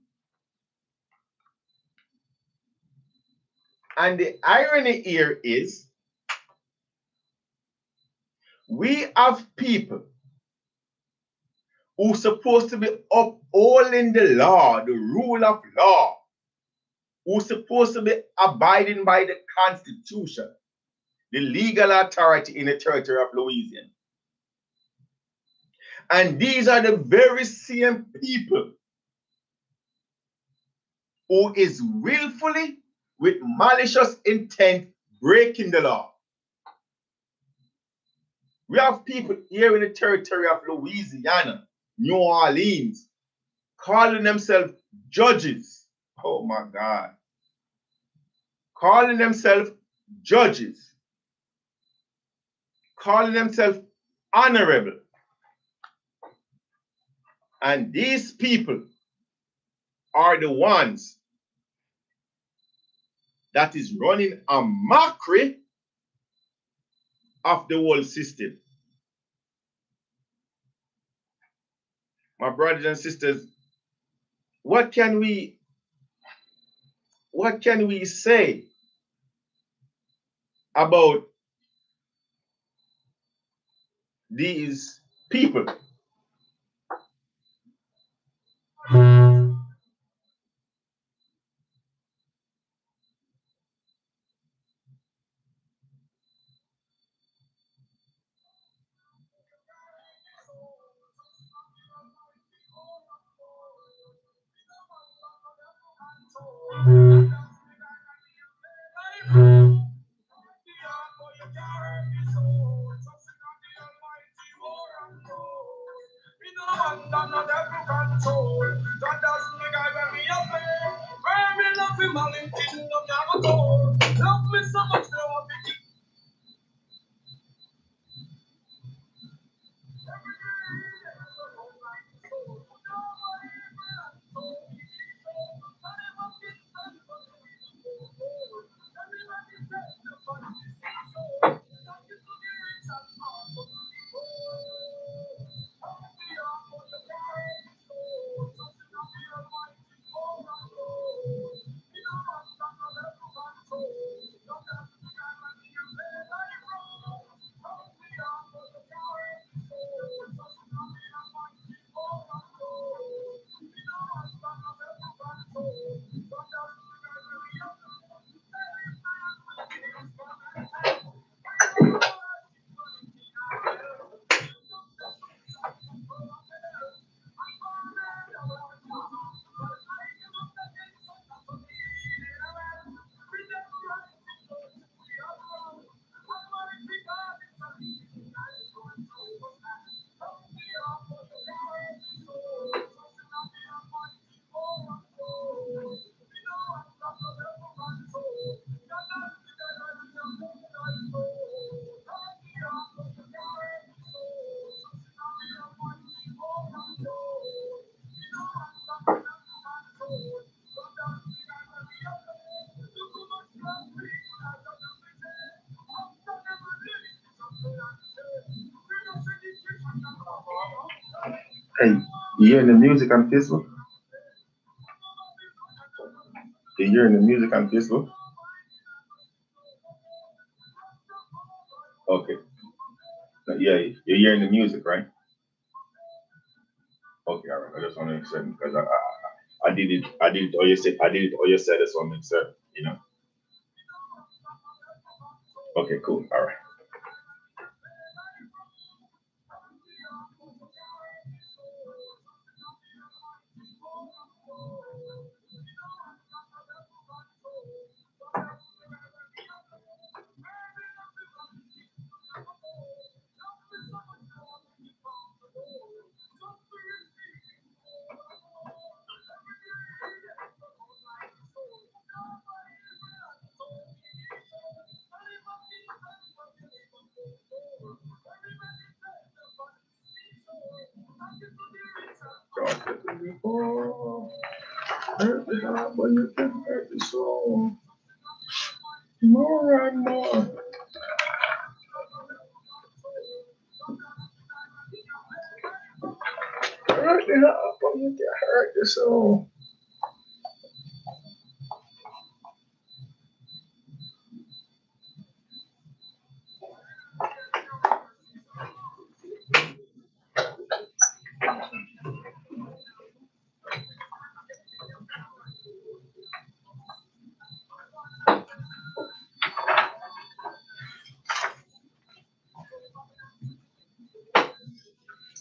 And the irony here is we have people who are supposed to be upholding the law, the rule of law, who are supposed to be abiding by the Constitution, the legal authority in the territory of Louisiana. And these are the very same people who is willfully, with malicious intent, breaking the law. We have people here in the territory of Louisiana, New Orleans, calling themselves judges. Oh my God. Calling themselves judges. Calling themselves honorable. And these people are the ones that is running a mockery of the whole system. My brothers and sisters, what can we say about these people? Hey, you hearing the music on Facebook? You hearing the music on Facebook? Okay. Yeah, you're hearing the music, right? Okay, all right. I just want to make sure because I did it. I did it. Or you said I did it. Or you said this one make sure. You know. Okay, cool. All right. Oh, hurt the heart, but you can hurt the soul. More and more. Hurt the heart, but you can hurt the soul.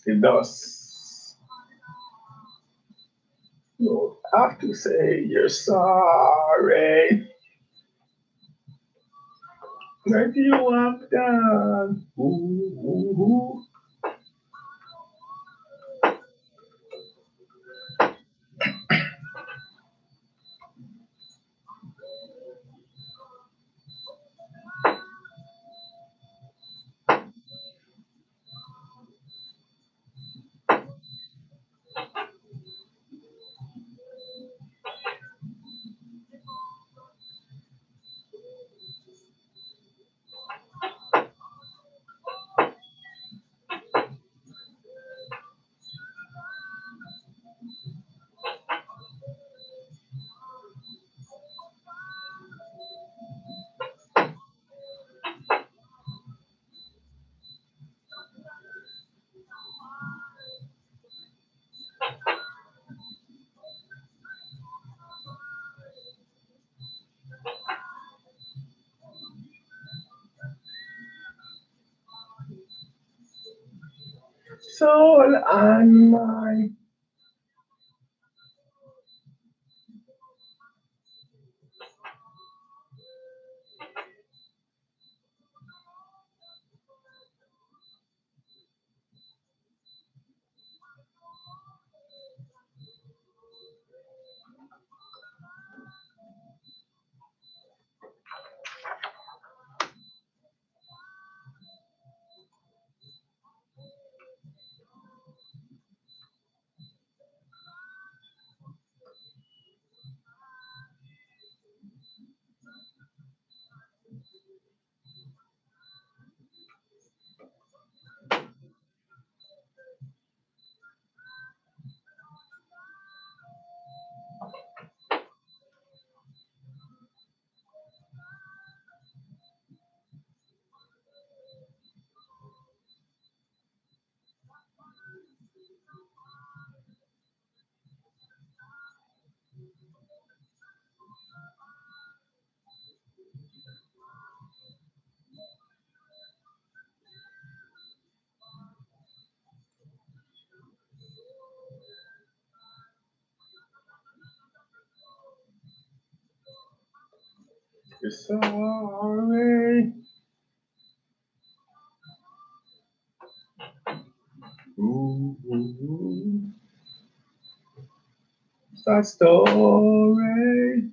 It does. You have to say you're sorry. That you have done. Ooh, ooh, ooh. Soul and mind. You're sorry. Ooh, ooh, ooh. That story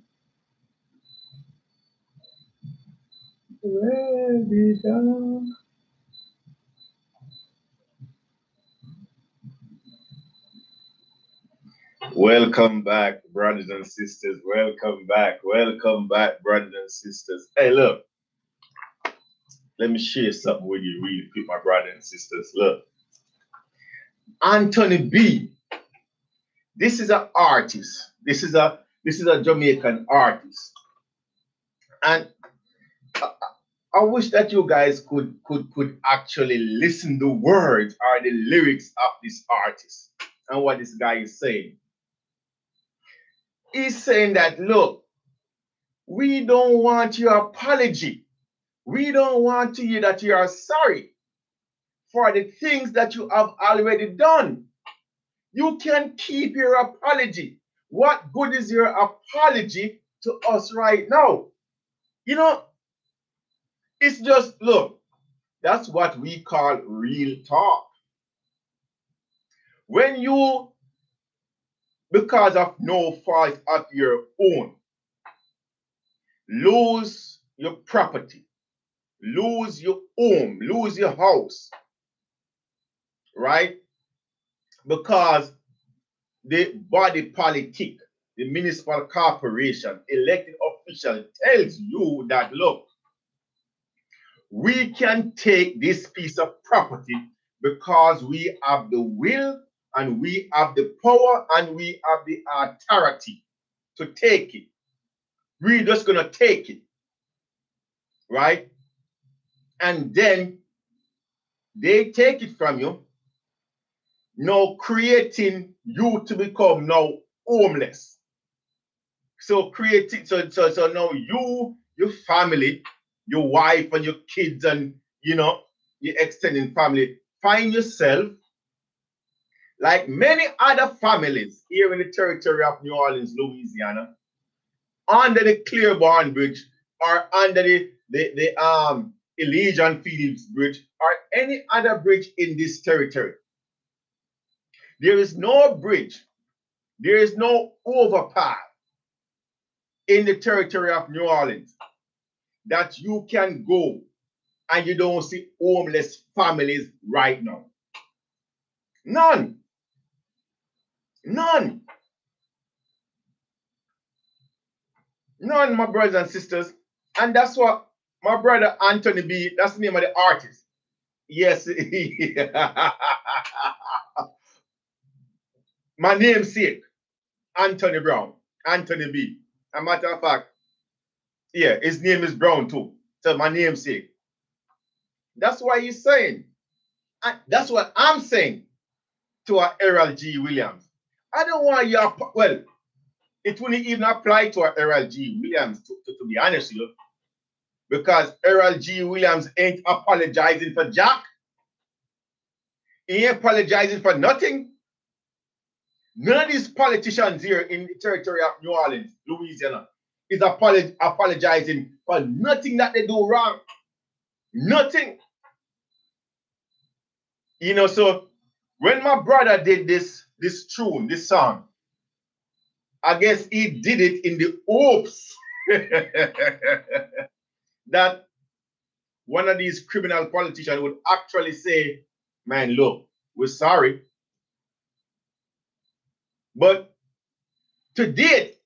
will be done. Welcome back, brothers and sisters. Welcome back. Welcome back, brothers and sisters. Hey, look, let me share something with you really quick, my brothers and sisters. Look, Anthony B. This is an artist. This is a Jamaican artist, and I wish that you guys could actually listen the words or the lyrics of this artist and what this guy is saying. He's saying that, look, we don't want your apology. We don't want to hear that you are sorry for the things that you have already done. You can keep your apology. What good is your apology to us right now? You know, it's just, look, that's what we call real talk. When you, because of no fault of your own, lose your property, lose your home, lose your house, right? Because the body politic, the municipal corporation, elected official tells you that, look, we can take this piece of property because we have the will and we have the power and we have the authority to take it. We're just going to take it, right? And then they take it from you, now creating you to become now homeless. So creating, so now you, your family, your wife and your kids and, you know, your extended family find yourself like many other families here in the territory of New Orleans, Louisiana, under the Clearborn Bridge or under the Elysian Fields Bridge or any other bridge in this territory. There is no bridge, there is no overpass in the territory of New Orleans that you can go and you don't see homeless families right now. None. None. None, my brothers and sisters. And that's what my brother Anthony B, that's the name of the artist. Yes. My namesake, Anthony Brown, Anthony B. As a matter of fact, yeah, his name is Brown too. So my namesake. That's what he's saying. And that's what I'm saying to Errol G. Williams. I don't want you, well, it wouldn't even apply to Errol G. Williams, to be honest with you, because Errol G. Williams ain't apologizing for Jack. He ain't apologizing for nothing. None of these politicians here in the territory of New Orleans, Louisiana, is apologizing for nothing that they do wrong. Nothing. You know, so when my brother did this tune, this song, I guess he did it in the hopes that one of these criminal politicians would actually say, man, look, we're sorry. But to date,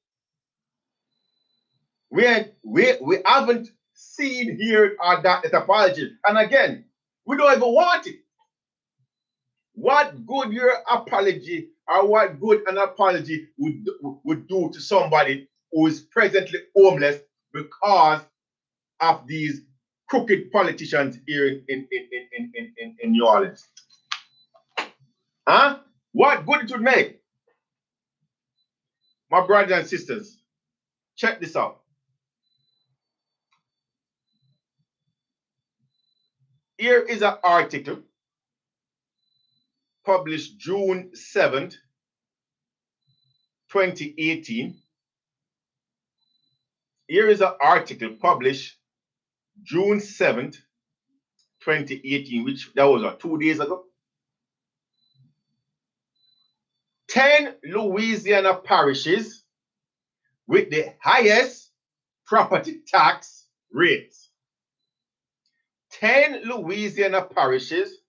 we haven't seen here or that apology. And again, we don't even want it. What good your apology or what good an apology would do to somebody who is presently homeless because of these crooked politicians here in New Orleans? Huh? What good it would make? My brothers and sisters, check this out. Here is an article published June 7th, 2018. Here is an article published June 7th, 2018, which that was 2 days ago. 10 Louisiana parishes with the highest property tax rates. 10 Louisiana parishes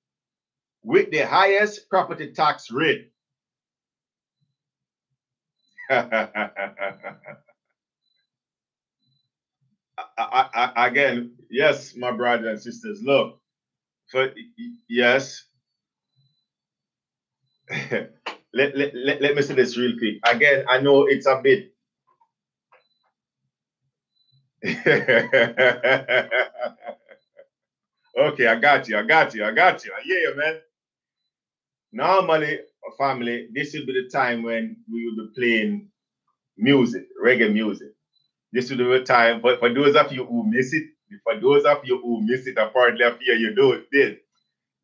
with the highest property tax rate. Again, yes, my brothers and sisters, look, for yes, let me say this real quick. Again, I know it's a bit. Okay, I got you. I hear you, man. Normally, family, this will be the time when we will be playing music, reggae music. This will be the time, but for those of you who miss it, apparently up here you do it this.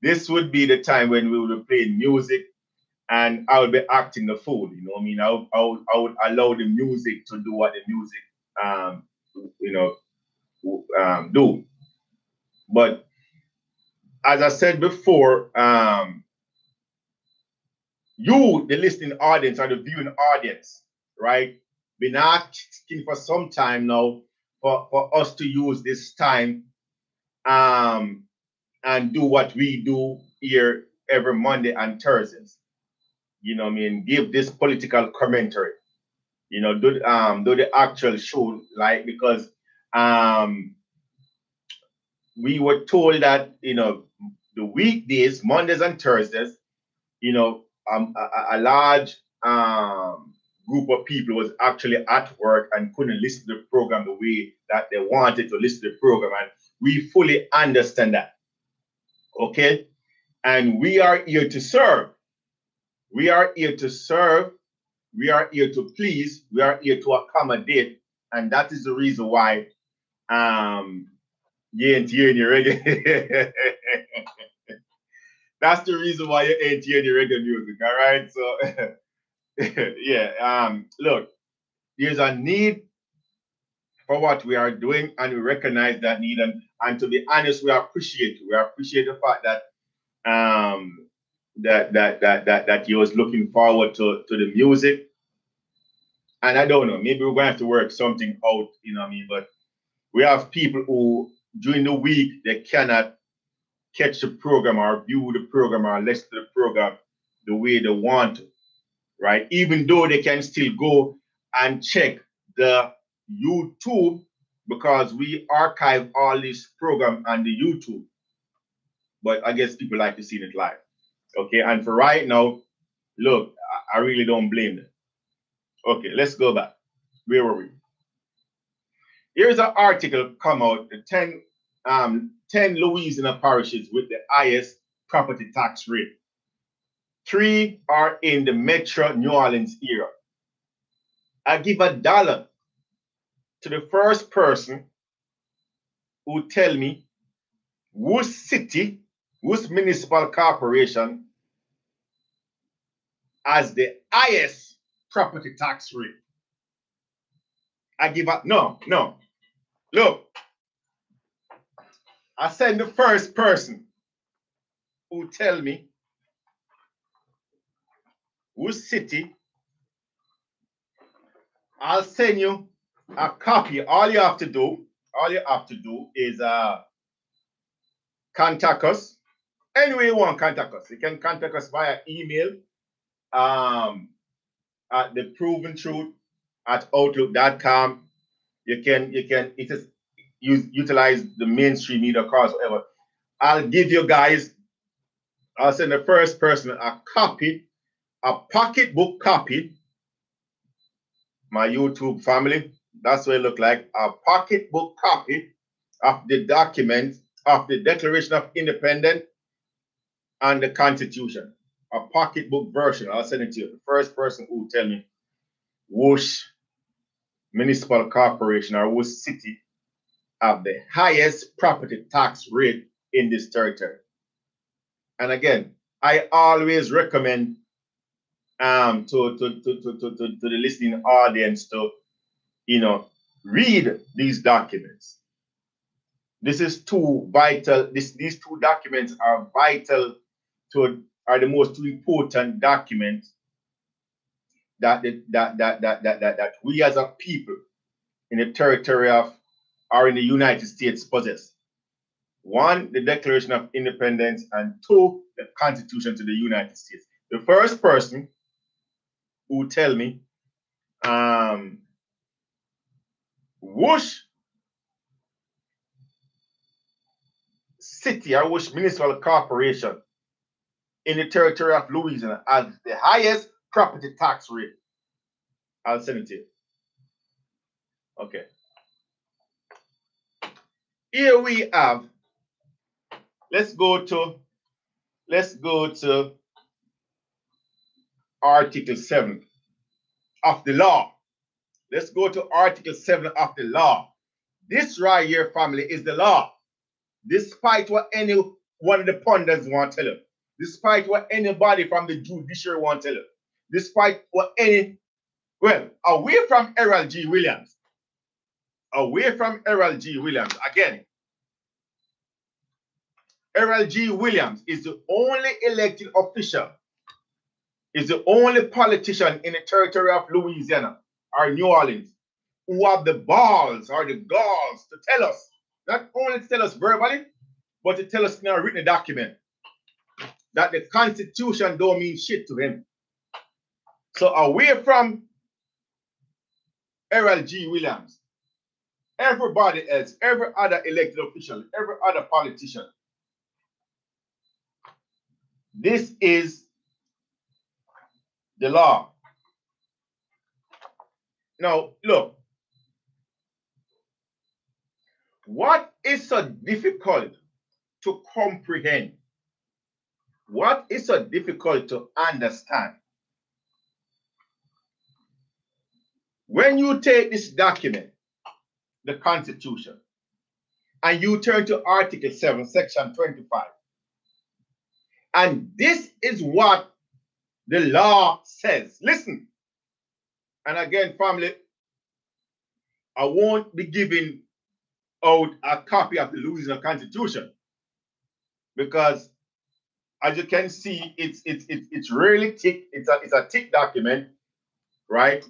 This would be the time when we will be playing music and I would be acting the fool. You know what I mean? I would allow the music to do what the music, um, you know, do. But as I said before, you, the listening audience or the viewing audience, right, been asking for some time now for us to use this time um, and do what we do here every Monday and Thursdays. You know what I mean? Give this political commentary. You know, do the actual show, like, because um we were told that, you know, the weekdays, Mondays and Thursdays, you know, a large group of people was actually at work and couldn't listen to the program the way that they wanted to listen to the program. And we fully understand that. Okay. And we are here to serve. We are here to serve. We are here to please. We are here to accommodate. And that is the reason why you ain't hearing your reggae. That's the reason why you ain't hearing your reggae music. All right. So yeah, look, there's a need for what we are doing, and we recognize that need. And to be honest, we appreciate it. We appreciate the fact that that you was looking forward to the music. And I don't know, maybe we're gonna have to work something out, you know what I mean? But we have people who during the week they cannot catch the program or view the program or listen to the program the way they want to, right? Even though they can still go and check the YouTube because we archive all this program on the YouTube. But I guess people like to see it live. Okay, and for right now, look, I really don't blame them. Okay, let's go back. Where were we? Here's an article come out, the 10 Louisiana parishes with the highest property tax rate. 3 are in the Metro New Orleans area. I give $1 to the first person who tell me which city, which municipal corporation has the highest property tax rate. I give up. No. Look, I send the first person who tell me which city. I'll send you a copy. All you have to do is contact us. Any way you want, contact us. You can contact us via email at theproventruth@outlook.com. You can utilize the mainstream media cards, whatever. I'll send the first person a copy, a pocketbook copy. My YouTube family, that's what it look like. A pocketbook copy of the document of the Declaration of Independence and the Constitution. A pocketbook version. I'll send it to you. The first person who tell me which municipal corporation or which city have the highest property tax rate in this territory. And again, I always recommend to the listening audience to, you know, read these documents. This is too vital. These two documents are vital are the most important documents that we as a people in the territory of or in the United States possess. 1, the Declaration of Independence, and 2, the Constitution to the United States. The first person who tell me which city or which municipal corporation in the territory of Louisiana has the highest property tax rate? I'll send it to you. Okay. Here we have, let's go to Article 7 of the law. Let's go to Article 7 of the law. This right here, family, is the law. Despite what any one of the pundits want to tell you, despite what anybody from the judiciary want to tell you, despite what any, well, away from Errol G. Williams, again, Errol G. Williams is the only elected official, is the only politician in the territory of Louisiana or New Orleans who have the balls or the galls to tell us, not only to tell us verbally, but to tell us in a written document that the Constitution don't mean shit to him. So away from Errol G. Williams, everybody else, every other elected official, every other politician, this is the law. Now, look, what is so difficult to comprehend? What is so difficult to understand? When you take this document, the Constitution, and you turn to Article 7, Section 25, and this is what the law says. Listen, and again, family, I won't be giving out a copy of the Louisiana Constitution because, as you can see, it's really thick. It's a thick document, right?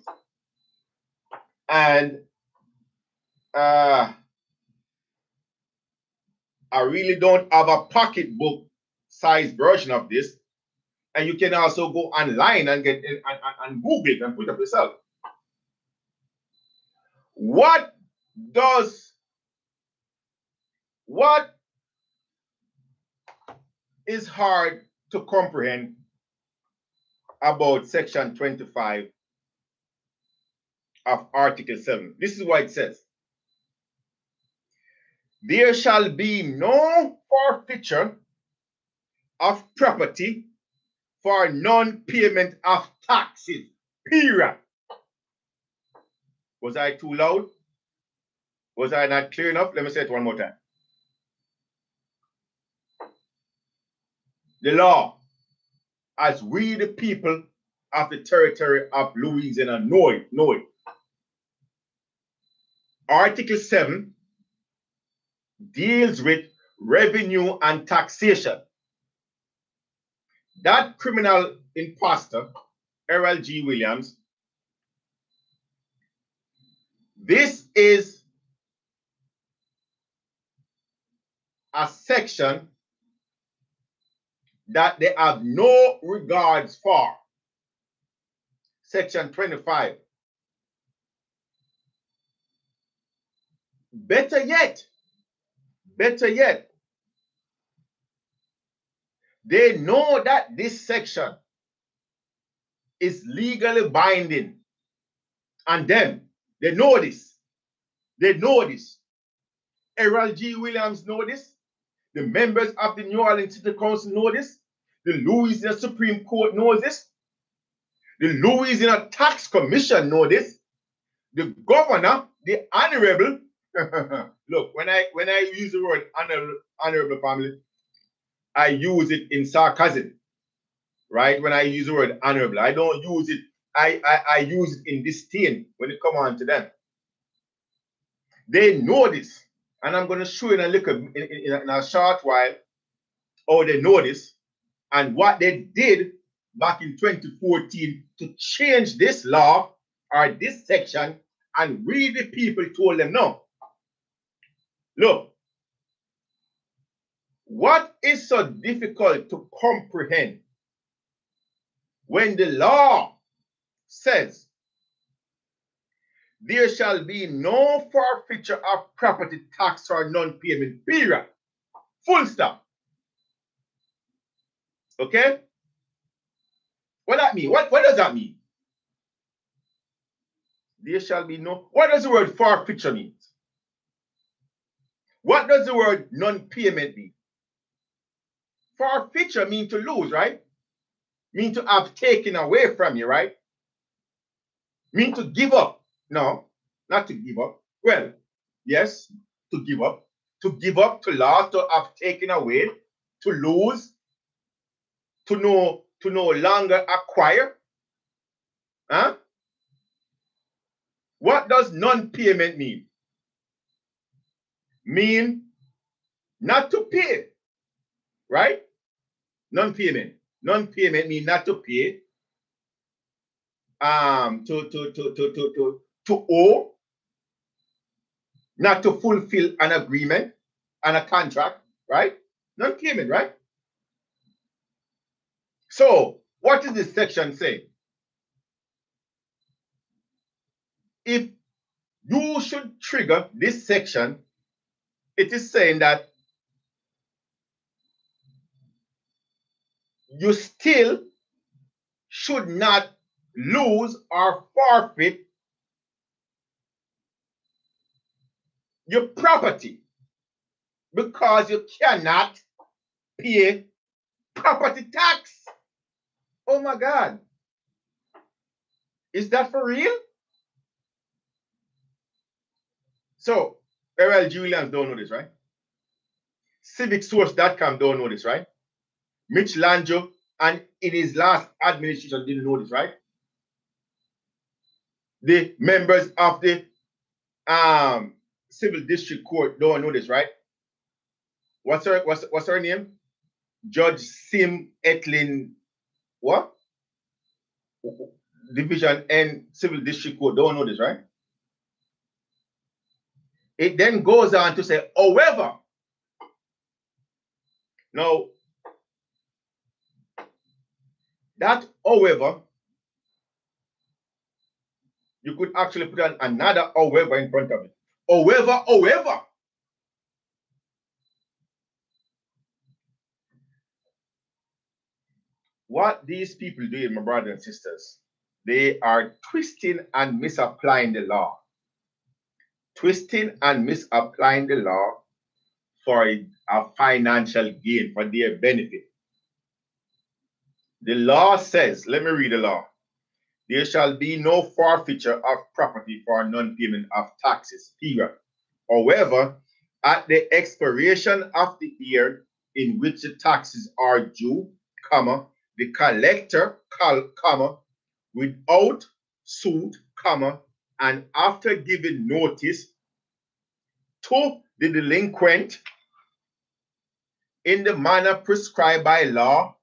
And I really don't have a pocketbook size version of this, and you can also go online and get and Google it and put it up yourself. What is hard to comprehend about Section 25 of Article 7? This is what it says. There shall be no forfeiture of property for non-payment of taxes, period. Was I too loud? Was I not clear enough? Let me say it one more time. The law, as we the people of the territory of Louisiana know it. Article 7 deals with revenue and taxation. That criminal imposter, Errol G. Williams, this is a section that they have no regards for. Section 25. Better yet, they know that this section is legally binding on them. They know this. Errol G. Williams know this. The members of the New Orleans City Council know this. The Louisiana Supreme Court knows this. The Louisiana Tax Commission know this. The governor, the honorable, look, when I use the word honorable family, I use it in sarcasm, right? When I use the word honorable, I don't use it, I use it in disdain when it comes on to them. They know this, and I'm going to show you in a short while how they know this and what they did back in 2014 to change this law or this section, and we the people told them no. Look, what is so difficult to comprehend when the law says there shall be no forfeiture of property tax or non-payment, period, Full stop. Okay? What that mean? What does that mean? There shall be no. What does the word forfeiture mean? What does the word non-payment mean? Forfeiture means to lose, right? Mean to have taken away from you, right? Mean to give up. No, not to give up. Well, yes, to give up. To give up, to lose, to have taken away, to lose, to no longer acquire. Huh? What does non-payment mean? Mean not to pay, right? Non-payment. Non-payment mean not to pay. To owe, not to fulfill an agreement and a contract, right? Non-payment, right? So, what is this section saying? If you should trigger this section, it is saying that you still should not lose or forfeit your property because you cannot pay property tax. Oh my God. Is that for real? So, RLG Williams don't know this, right? CivicSource.com don't know this, right? Mitch Lange and in his last administration didn't know this, right? The members of the Civil District Court don't know this, right? What's her name? Judge Sim Etlin, what? Division N Civil District Court don't know this, right? It then goes on to say, however, now that however, you could actually put another however in front of it. However, what these people do, my brothers and sisters, they are twisting and misapplying the law. Twisting and misapplying the law for a financial gain, for their benefit. The law says, let me read the law. There shall be no forfeiture of property for non-payment of taxes, period. However, at the expiration of the year in which the taxes are due, comma, the collector, comma, without suit, comma, and after giving notice to the delinquent in the manner prescribed by law,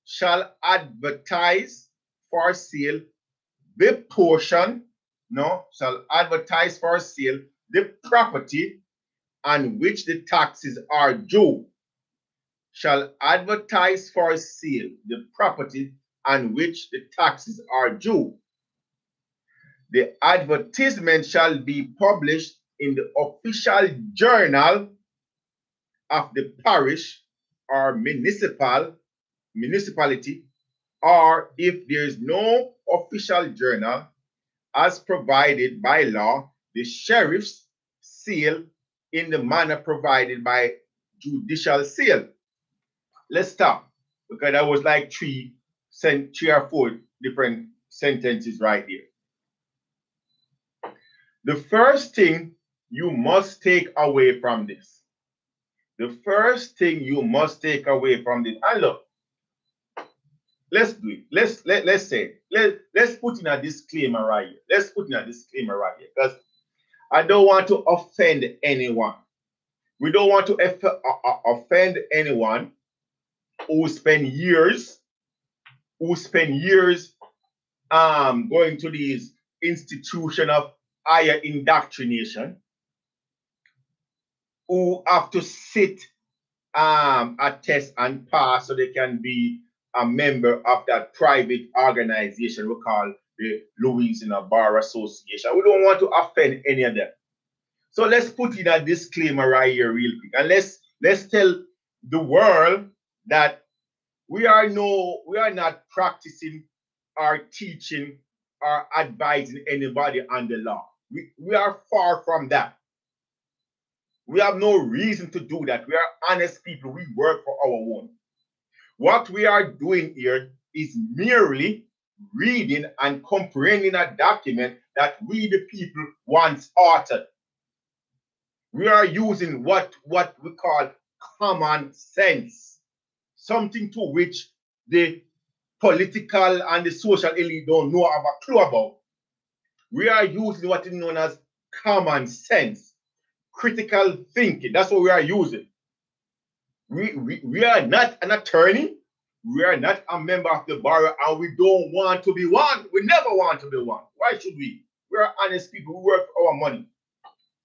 shall advertise for sale the portion, shall advertise for sale the property on which the taxes are due. Shall advertise for sale the property on which the taxes are due. The advertisement shall be published in the official journal of the parish or municipality, or if there is no official journal as provided by law, the sheriff's seal in the manner provided by judicial seal. Let's stop, because that was like three or four different sentences right here. The first thing you must take away from this, and look, let's do it. Let's put in a disclaimer right here. Because I don't want to offend anyone. We don't want to offend anyone who spend years going to these institutions of higher indoctrination, who have to sit a test and pass so they can be a member of that private organization we call the Louisiana Bar Association. We don't want to offend any of them. So let's put in a disclaimer right here real quick. And let's tell the world that we are not practicing or teaching or advising anybody on the law. We are far from that. We have no reason to do that. We are honest people. We work for our own. What we are doing here is merely reading and comprehending a document that we, the people, once authored. We are using what we call common sense, something to which the political and the social elite don't know have a clue about. We are using what is known as common sense, critical thinking. That's what we are using. We are not an attorney. We are not a member of the bar, and we don't want to be one. We never want to be one. Why should we? We are honest people who work for our money.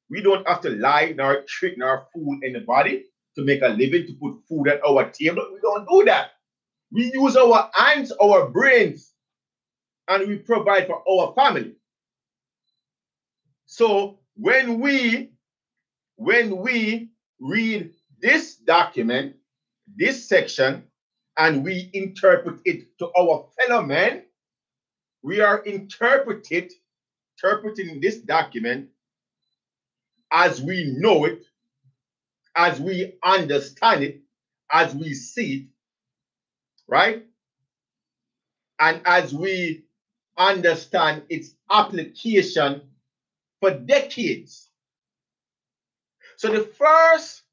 We don't have to lie nor trick nor fool anybody to make a living, to put food at our table. We don't do that. We use our hands, our brains, and we provide for our family. So when we read this document, this section, and we interpret it to our fellow men, we are interpreting this document as we know it, as we understand it, as we see it, right? And as we understand its application for decades. So the first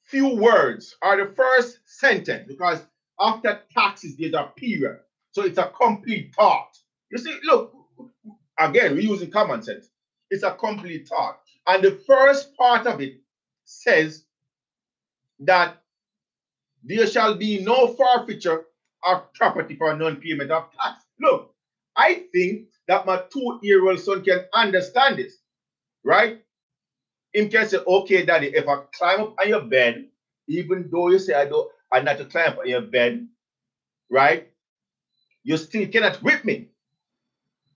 few words are the first sentence, because after taxes, there's a period. So it's a complete thought. You see, look, again, we're using common sense. It's a complete thought. And the first part of it says that there shall be no forfeiture of property for non-payment of tax. Look, I think that my 2-year-old son can understand this, right? Him can say, okay, daddy, if I climb up on your bed, even though you say I'm not to climb up on your bed, right? You still cannot whip me,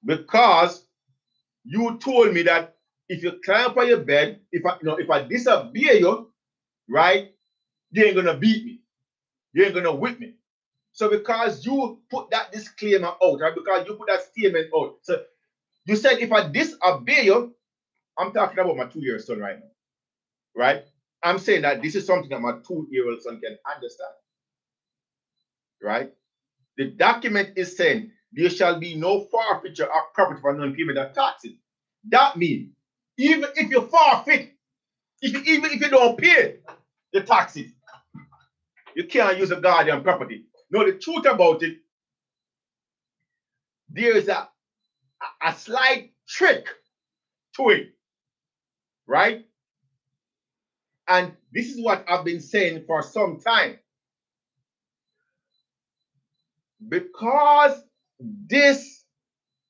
because you told me that if you climb up on your bed, if I disobey you, right, you ain't gonna beat me, you ain't gonna whip me. So because you put that disclaimer out, right, because you put that statement out, so you said if I disobey you, I'm talking about my 2-year-old son right now, right? I'm saying that this is something that my 2-year-old son can understand, right? The document is saying there shall be no forfeiture of property for non-payment of taxes. That means even if you forfeit, even if you don't pay the taxes, you can't use a guardian property. No, the truth about it, there is a slight trick to it, right? And this is what I've been saying for some time. Because this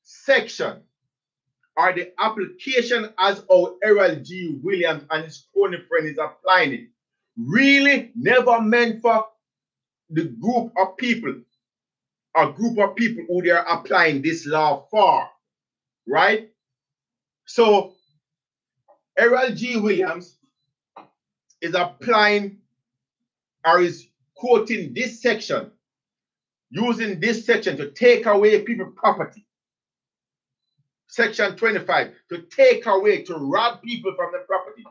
section, or the application as how Harold G. Williams and his crony friend is applying it, really never meant for the group of people who they are applying this law for, right? So Harold G. Williams is applying, or is quoting this section, using this section to take away people's property. Section 25, to take away, to rob people from the property,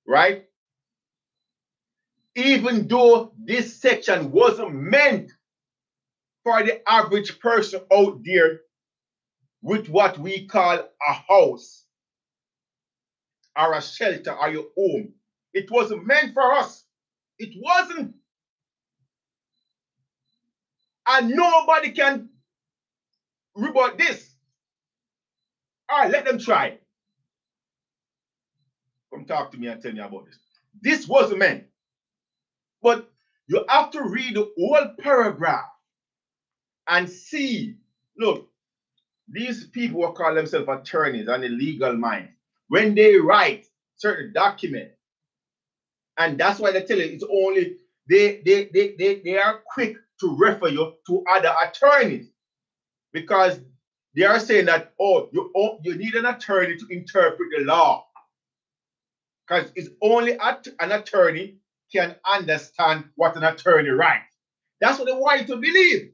right? Even though this section wasn't meant for the average person out there with what we call a house or a shelter or your home. It wasn't meant for us. It wasn't. And nobody can rebut this. All right, let them try. Come talk to me and tell me about this. This wasn't meant. But you have to read the whole paragraph and see, look, these people who call themselves attorneys and the legal mind, when they write certain documents, and that's why they tell you it's only, they are quick to refer you to other attorneys, because they are saying that, oh, you need an attorney to interpret the law, because it's only an attorney can understand what an attorney writes. That's what they want you to believe.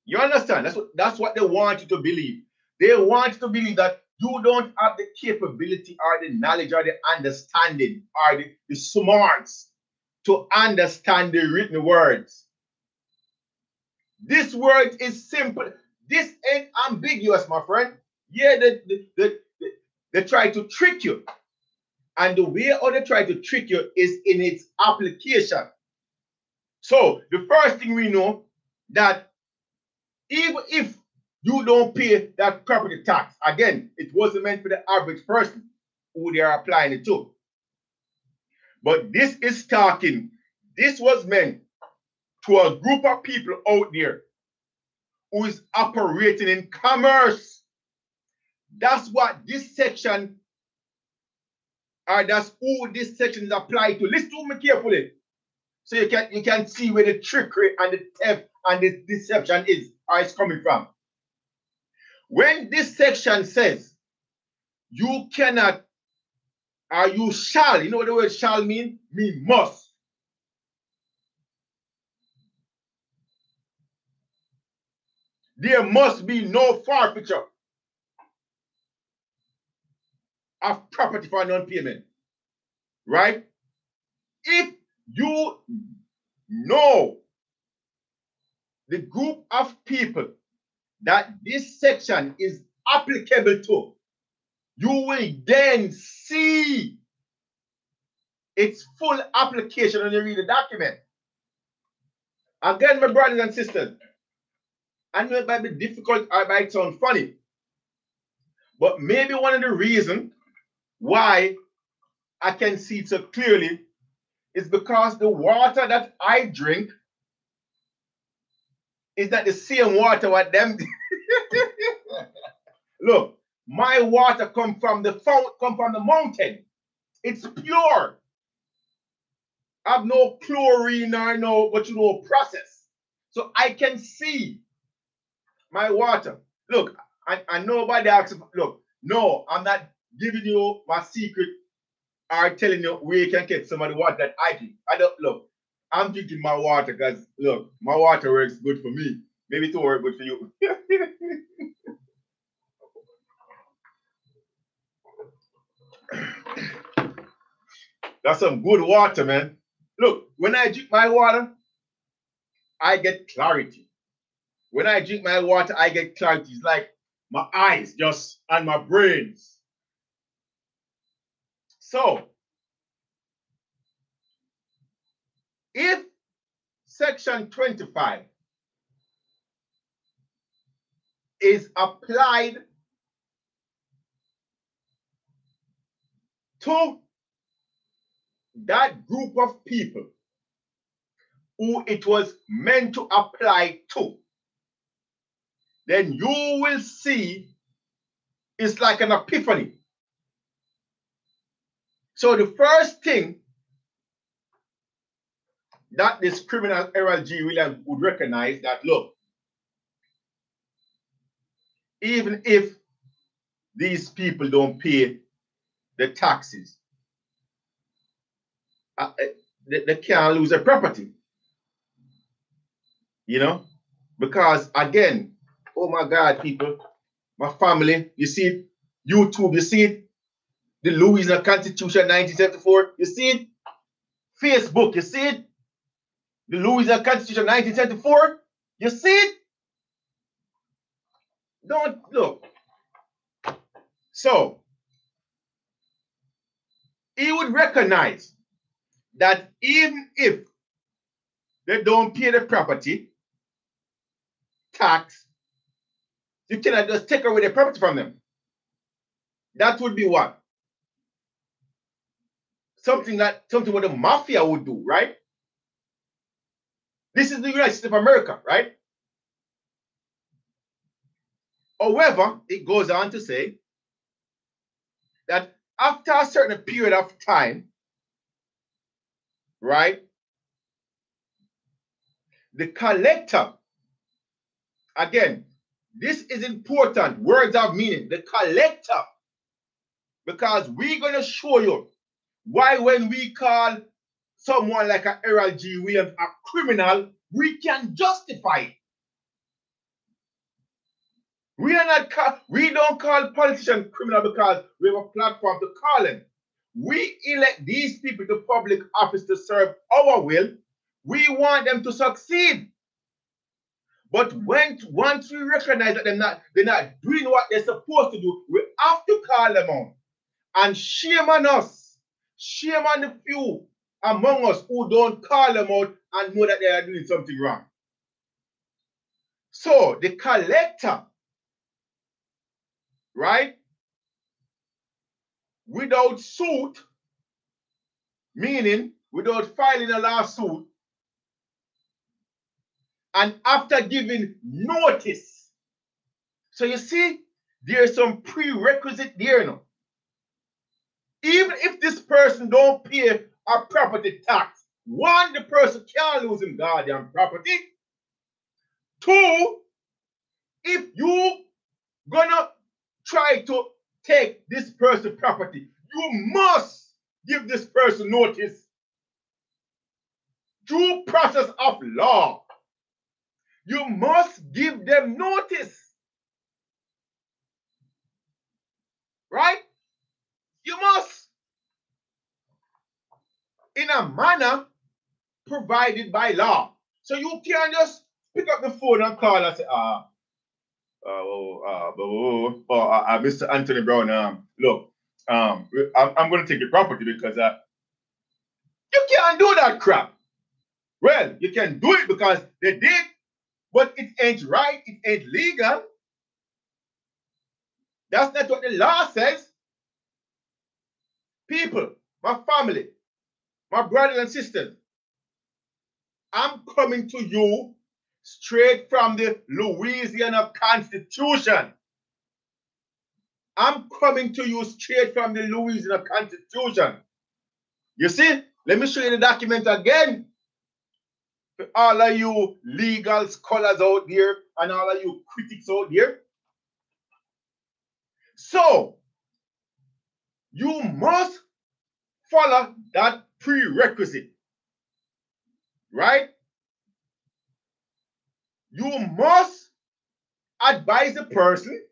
You understand? That's what they want you to believe. They want you to believe that you don't have the capability or the knowledge or the understanding or the smarts to understand the written words. This word is simple. This ain't ambiguous, my friend. Yeah, they try to trick you. And the way how they try to trick you is in its application. So the first thing we know that even if you don't pay that property tax, again, it wasn't meant for the average person who they are applying it to. But this was meant to a group of people out there who is operating in commerce. That's what this section, or that's who this section is applied to. Listen to me carefully, so you can see where the trickery and the theft and the deception is, or it's coming from. When this section says you cannot or you shall, you know what the word shall mean? Mean must. There must be no forfeiture of property for non-payment, right? If you know the group of people that this section is applicable to, you will then see its full application when you read the document. Again, my brothers and sisters, I know it might be difficult or it might sound funny, but maybe one of the reasons why I can see it so clearly is because the water that I drink is not the same water what them. Look, my water come from the mountain. It's pure. I have no chlorine or no, process. So I can see my water. Look, I nobody asks, look, no, I'm not giving you my secret or telling you where you can get some of the water that I drink. Look, I'm drinking my water because, look, my water works good for me. Maybe it will work good for you. That's some good water, man. Look, when I drink my water, I get clarity. When I drink my water, I get clarity. It's like my eyes just and my brains. So, if Section 25 is applied to that group of people who it was meant to apply to, then you will see it's like an epiphany. So the first thing that this criminal Harold G. Williams would recognize that, look, even if these people don't pay the taxes, they can't lose their property. You know? Because again, oh my God, people, my family, you see it, YouTube, you see it, the Louisiana Constitution 1974, you see it, Facebook, you see it, the Louisiana Constitution 1974, you see it? Don't look. So, he would recognize that even if they don't pay the property tax, you cannot just take away the property from them. That would be what? Something what the mafia would do, right? This is the United States of America, right? However, it goes on to say that after a certain period of time, right, the collector, again, this is important, words of meaning, the collector, because we're going to show you why when we call someone like a Harold G. Williams a criminal, we can justify it. We don't call politicians criminal because we have a platform to call them. We elect these people to public office to serve our will. We want them to succeed. But once we recognize that they're not doing what they're supposed to do, we have to call them out. And shame on us. Shame on the few among us who don't call them out and know that they are doing something wrong. So the collector, right, without suit, meaning without filing a lawsuit, and after giving notice. So you see, there's some prerequisite there now. Even if this person don't pay a property tax, one, the person can't lose his guardian property. Two, if you gonna try to take this person's property, you must give this person notice. Due process of law. You must give them notice. Right? You must. In a manner provided by law. So you can't just pick up the phone and call and say, Mr. Anthony Brown, look, I'm going to take your property because you can't do that crap. Well, you can do it because they did, but it ain't right, it ain't legal. That's not what the law says. People, my family, my brothers and sisters, I'm coming to you straight from the Louisiana Constitution. I'm coming to you straight from the Louisiana Constitution. You see, let me show you the document again. For all of you legal scholars out there and all of you critics out there. So, you must follow that prerequisite, right? You must advise the person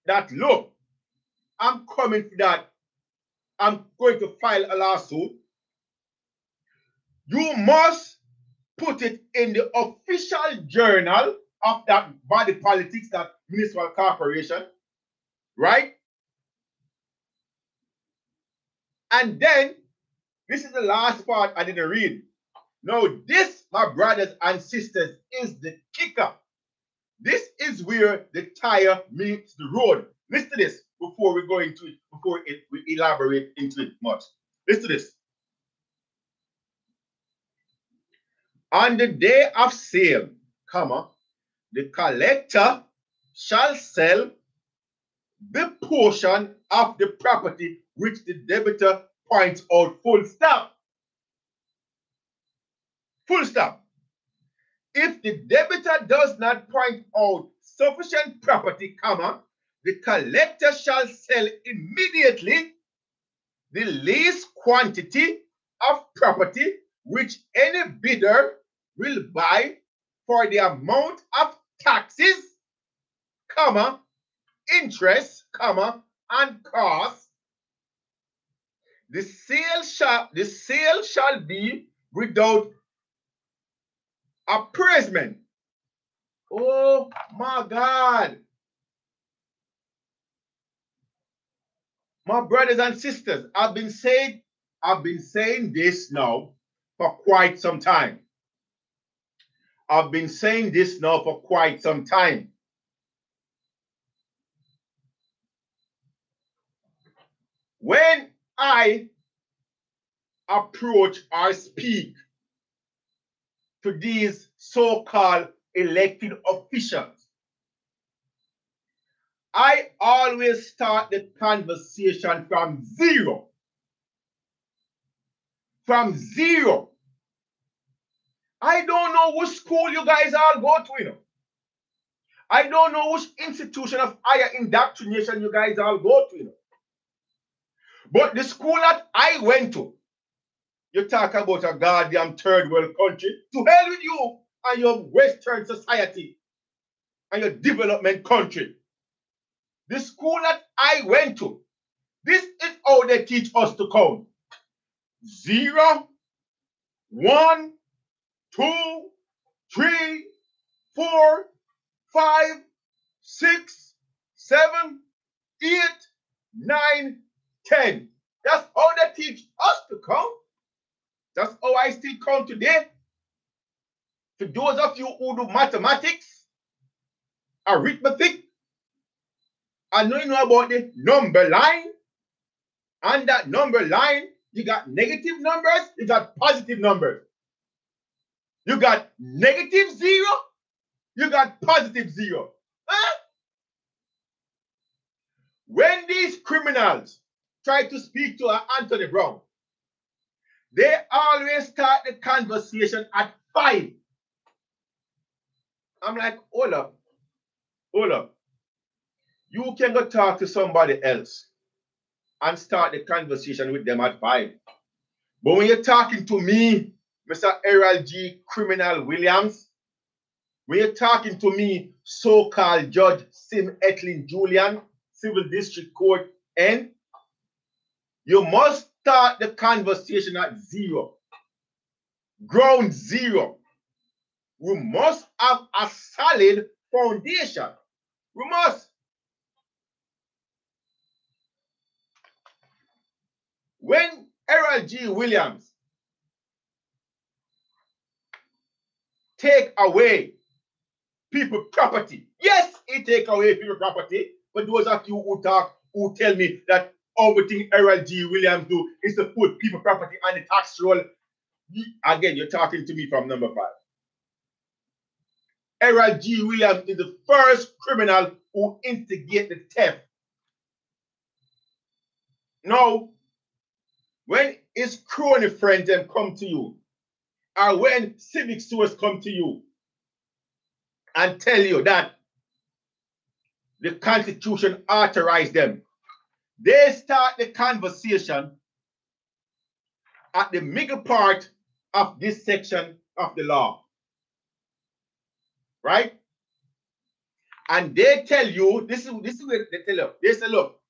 that, look, I'm coming for that. I'm going to file a lawsuit. You must put it in the official journal of that body politics, that municipal corporation, right? And then, this is the last part I didn't read. Now, this, my brothers and sisters, is the kicker. This is where the tire meets the road. Listen to this before we go into it, we elaborate into it much. Listen to this. On the day of sale, the collector shall sell the portion of the property which the debtor points out, full stop. Full stop. If the debtor does not point out sufficient property, the collector shall sell immediately the least quantity of property which any bidder will buy for the amount of taxes, interest, and costs. The sale shall be without appraisement. Oh my God. My brothers and sisters, I've been saying this now for quite some time. I've been saying this now for quite some time. When I approach or speak to these so-called elected officials, I always start the conversation from zero. From zero. I don't know which school you guys all go to, you know. I don't know which institution of higher indoctrination you guys all go to, you know. But the school that I went to, You talk about a goddamn third world country. To hell with you and your Western society and your development country. The school that I went to, this is how they teach us to count. 0, 1, 2, 3, 4, 5, 6, 7, 8, 9, 10. That's how they teach us to count. That's how I still count today. For those of you who do mathematics, arithmetic, I know you know about the number line. And that number line, you got negative numbers, you got positive numbers. You got negative 0, you got positive 0. Huh? When these criminals try to speak to Anthony Brown, they always start the conversation at 5. I'm like, hold up. You can go talk to somebody else and start the conversation with them at 5. But when you're talking to me, Mr. Errol G. Criminal Williams, when you're talking to me, so-called Judge Sim Etlin Julian, Civil District Court N, you must start the conversation at 0. Ground 0. We must have a solid foundation. We must. When Errol G. Williams take away people's property, yes, he take away people's property, but those of you who tell me that everything Errol G. Williams do is to put people's property on the tax roll, again, you're talking to me from number 5. Errol G. Williams is the first criminal who instigated the theft. Now, when his crony friends them come to you, or when Civic Source come to you and tell you that the Constitution authorized them, they start the conversation at the middle part of this section of the law. Right? And they tell you, this is what they tell you. They say, look,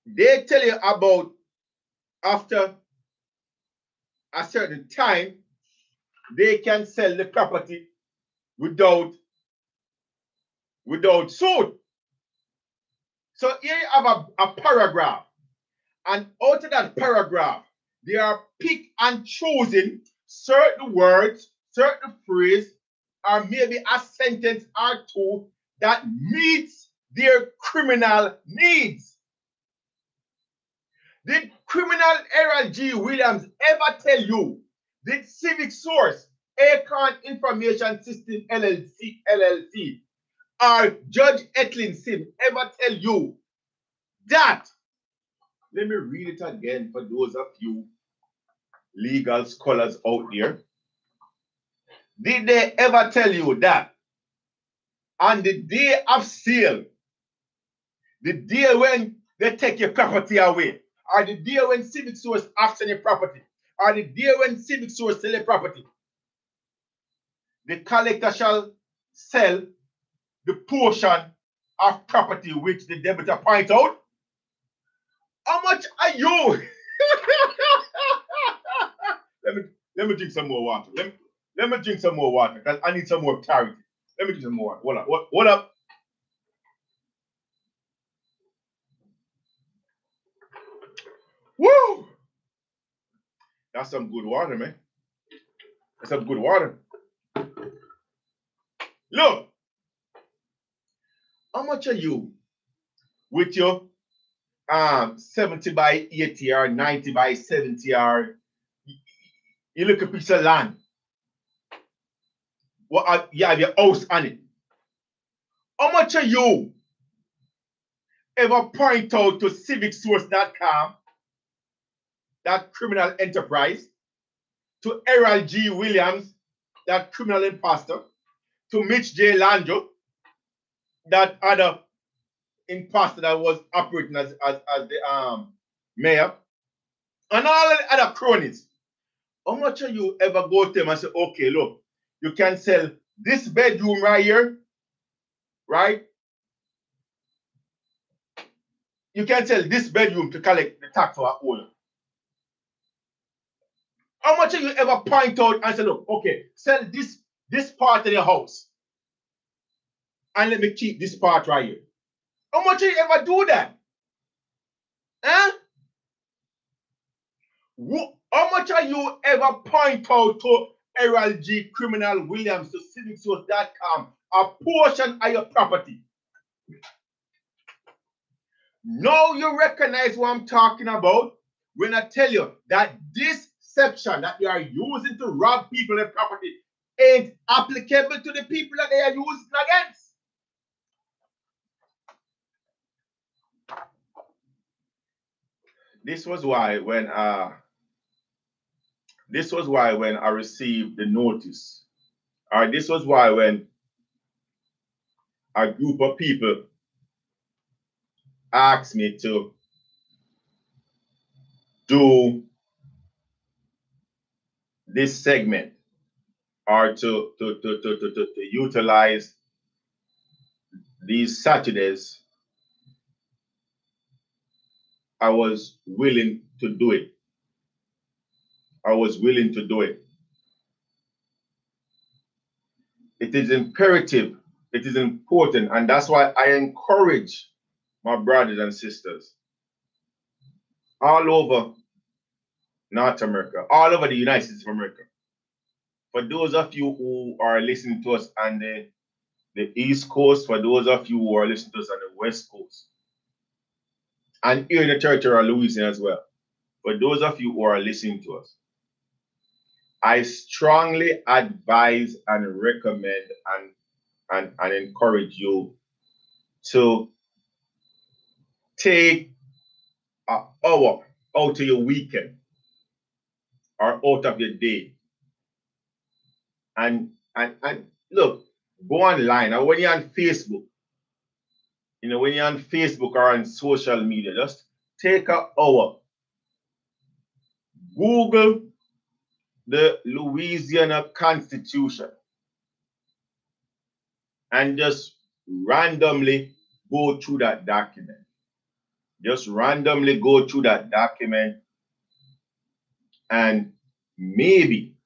they tell you about after a certain time, they can sell the property without suit. So here you have a paragraph. And out of that paragraph, they are pick and choosing certain words, certain phrase, or maybe a sentence or two that meets their criminal needs. Did criminal Errol G. Williams ever tell you, did Civic Source, Acorn Information System LLC, or Judge Etlin Sim ever tell you that? Let me read it again for those of you legal scholars out there. Did they ever tell you that on the day of sale, the day when they take your property away, or the day when Civic Source auction your property, or the day when Civic Source sell your property, the collector shall sell the portion of property which the debtor point out? How much are you? Let me drink some more water. Let me drink some more water because I need some more clarity. Let me drink some more water. What up? Woo! That's some good water, man. That's some good water. Look, how much are you with your 70 by 80 or 90 by 70 or you look a piece of land? What you have your house on it? How much are you ever point out to civicsource.com, that criminal enterprise, to Errol G. Williams, that criminal imposter, to Mitch J. Lanjo, that other imposter that was operating as the mayor, and all of the other cronies. How much of you ever go to them and say, okay, look, you can sell this bedroom right here, right? You can sell this bedroom to collect the tax for our owner. How much of you ever point out and say, look, okay, sell this part of the house and let me keep this part right here? How much of you ever do that? Huh? How much of you ever point out to Errol G. Criminal Williams to civicsource.com a portion of your property? Now you recognize what I'm talking about when I tell you that this section that you are using to rob people of property ain't applicable to the people that they are using against. This was why when I received the notice, or this was why when a group of people asked me to do this segment or to utilize these Saturdays, I was willing to do it. I was willing to do it. It is imperative, it is important, and that's why I encourage my brothers and sisters all over North America, all over the United States of America. For those of you who are listening to us on the East Coast, for those of you who are listening to us on the West Coast, and here in the territory of Louisiana as well, for those of you who are listening to us, I strongly advise and recommend and encourage you to take an hour out of your weekend or out of your day and look, go online, or when you're on Facebook, when you're on Facebook or on social media, just take an hour, Google the Louisiana Constitution, and just randomly go through that document. Just randomly go through that document, and maybe,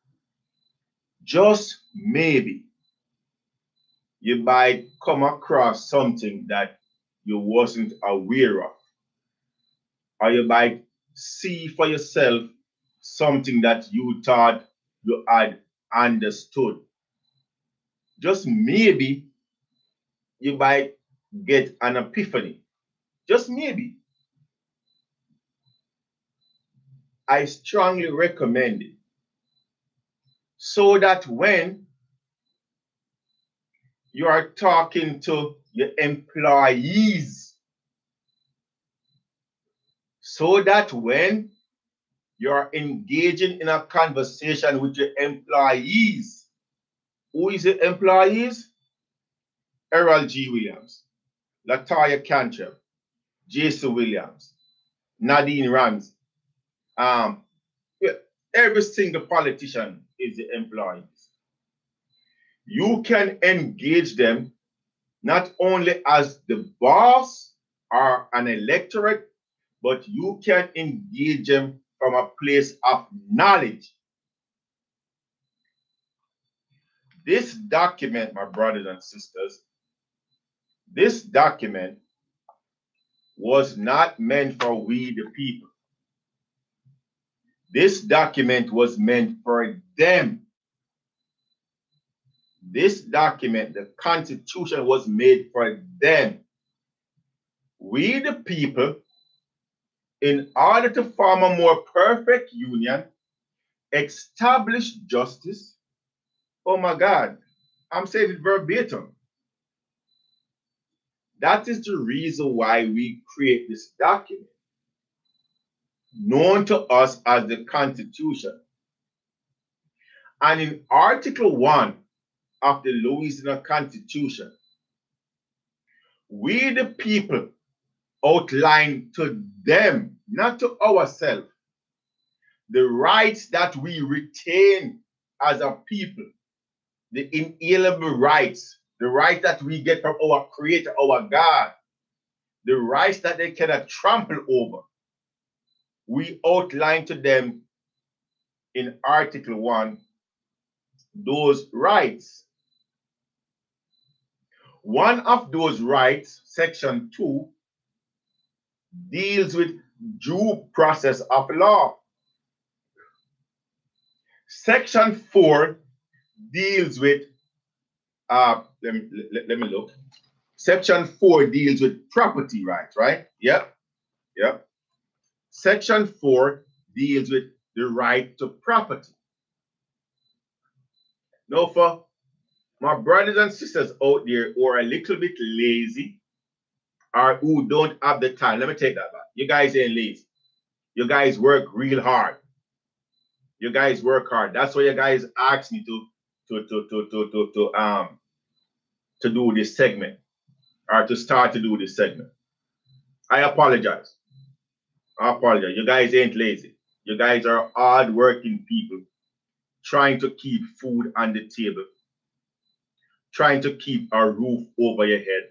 just maybe, you might come across something that you wasn't aware of, or you might see for yourself something that you thought you had understood. Just maybe you might get an epiphany. Just maybe. I strongly recommend it, so that when you are talking to your employees, so that when you're engaging in a conversation with your employees, who is the employees? Errol G. Williams, Latoya Cantrell, Jason Williams, Nadine Ramsey. Every single politician is the employees. You can engage them not only as the boss or an electorate, but you can engage them from a place of knowledge. This document, my brothers and sisters, this document was not meant for we the people. This document was meant for them. This document, the Constitution, was made for them. We the people, in order to form a more perfect union, establish justice. Oh my God, I'm saying it verbatim. That is the reason why we create this document, known to us as the Constitution. And in Article 1 of the Louisiana Constitution, we the people outline to them, not to ourselves, the rights that we retain as a people, the inalienable rights, the right that we get from our Creator, our God, the rights that they cannot trample over. We outline to them in Article 1 those rights. One of those rights, Section 2, deals with due process of law. Section 4 deals with, let me look. Section 4 deals with property rights, right? Yep. Section 4 deals with the right to property. Now, for my brothers and sisters out there who are a little bit lazy or who don't have the time, let me take that back. You guys ain't lazy. You guys work real hard. You guys work hard. That's why you guys asked me to do this segment or to start to do this segment. I apologize. You guys ain't lazy. You guys are hard-working people trying to keep food on the table, trying to keep a roof over your head,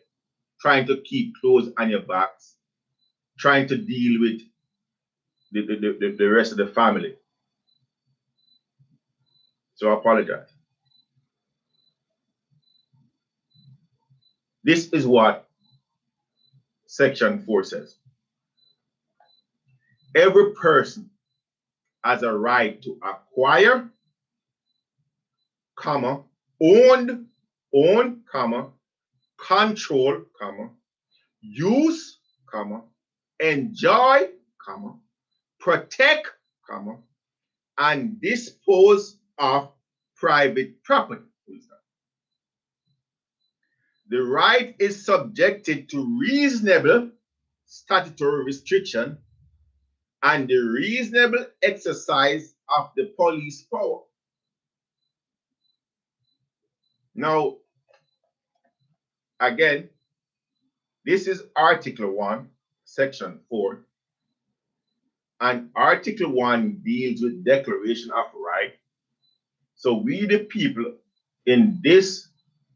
trying to keep clothes on your backs, trying to deal with the rest of the family. So I apologize. This is what Section 4 says. Every person has a right to acquire, own, control, use, enjoy, protect, and dispose of private property. The right is subjected to reasonable statutory restriction and the reasonable exercise of the police power. Now, again, this is Article 1, Section 4. And Article 1 deals with declaration of right. So we, the people, in this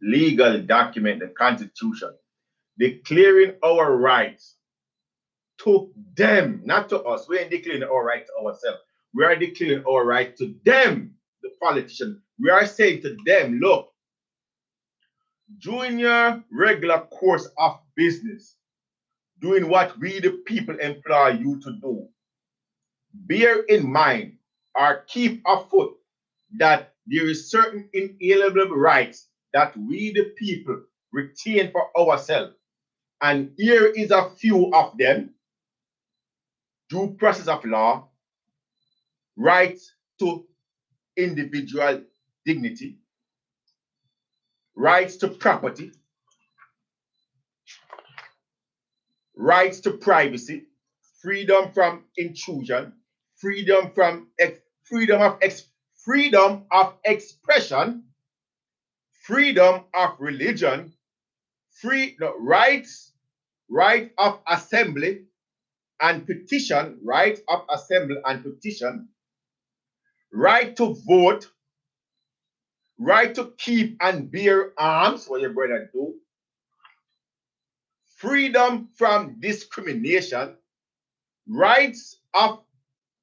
legal document, the Constitution, declaring our rights to them, not to us. We ain't declaring our right to ourselves. We are declaring our right to them, the politicians. We are saying to them, look, during your regular course of business, doing what we, the people, employ you to do, bear in mind or keep afoot that there is certain inalienable rights that we, the people, retain for ourselves. And here is a few of them: due process of law, rights to individual dignity, rights to property, rights to privacy, freedom from intrusion, freedom of expression, freedom of religion, right of assembly and petition, right of assembly and petition, right to vote, right to keep and bear arms, what your brother do, freedom from discrimination, rights of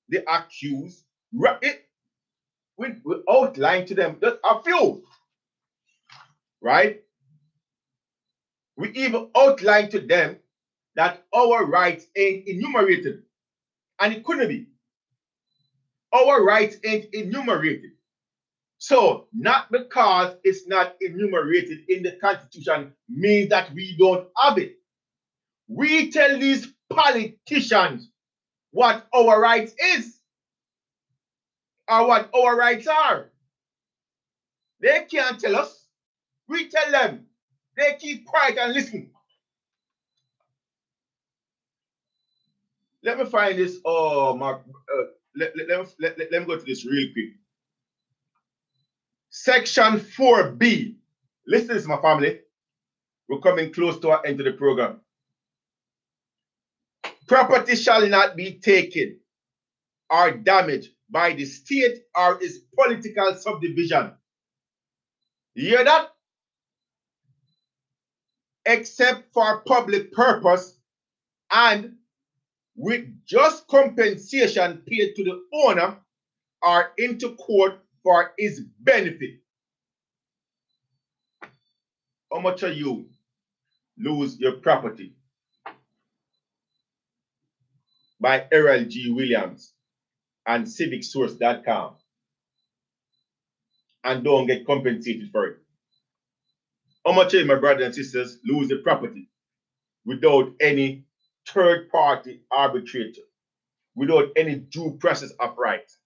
the accused. We outline to them just a few, right? We even outline to them that our rights ain't enumerated, and it couldn't be. Our rights ain't enumerated. So, not because it's not enumerated in the Constitution means that we don't have it. We tell these politicians what our rights is or what our rights are. They can't tell us. We tell them. They keep quiet and listen. Let me find this. Oh, Mark. Let me go to this real quick. Section 4B. Listen to this, my family. We're coming close to our end of the program. Property shall not be taken or damaged by the state or its political subdivision. You hear that? Except for public purpose and with just compensation paid to the owner or into court for his benefit. How much are you lose your property by Errol G. Williams and civicsource.com and don't get compensated for it? How much of my brothers and sisters lose the property without any third party arbitrator, without any due process of rights?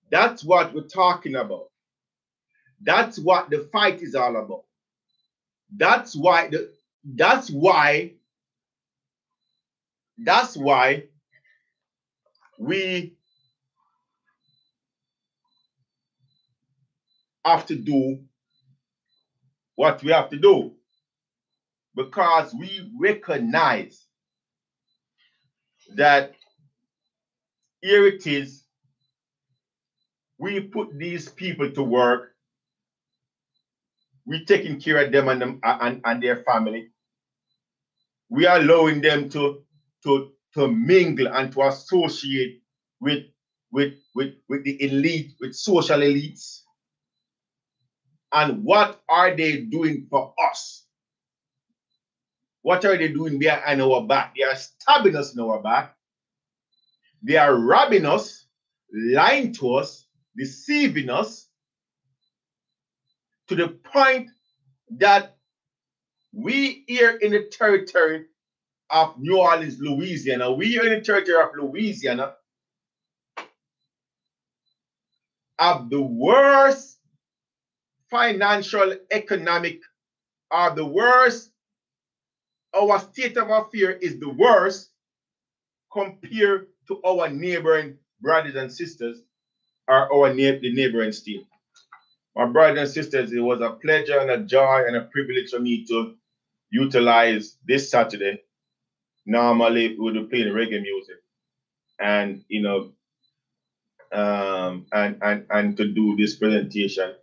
That's what we're talking about. That's what the fight is all about. That's why we have to do what we have to do, because we recognize that here it is, we put these people to work, we taking care of them and their family, we are allowing them to mingle and to associate with the elite, with social elites. And what are they doing for us? What are they doing behind our back? They are stabbing us in our back. They are robbing us, lying to us, deceiving us, to the point that we here in the territory of New Orleans, Louisiana, we here in the territory of Louisiana have the worst financial, economic, are the worst. Our state of affairs is the worst compared to our neighboring brothers and sisters or the neighboring state. My brothers and sisters, it was a pleasure and a joy and a privilege for me to utilize this Saturday. Normally, we would be playing reggae music, and and to do this presentation.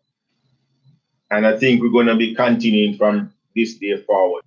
And I think we're going to be continuing from this day forward.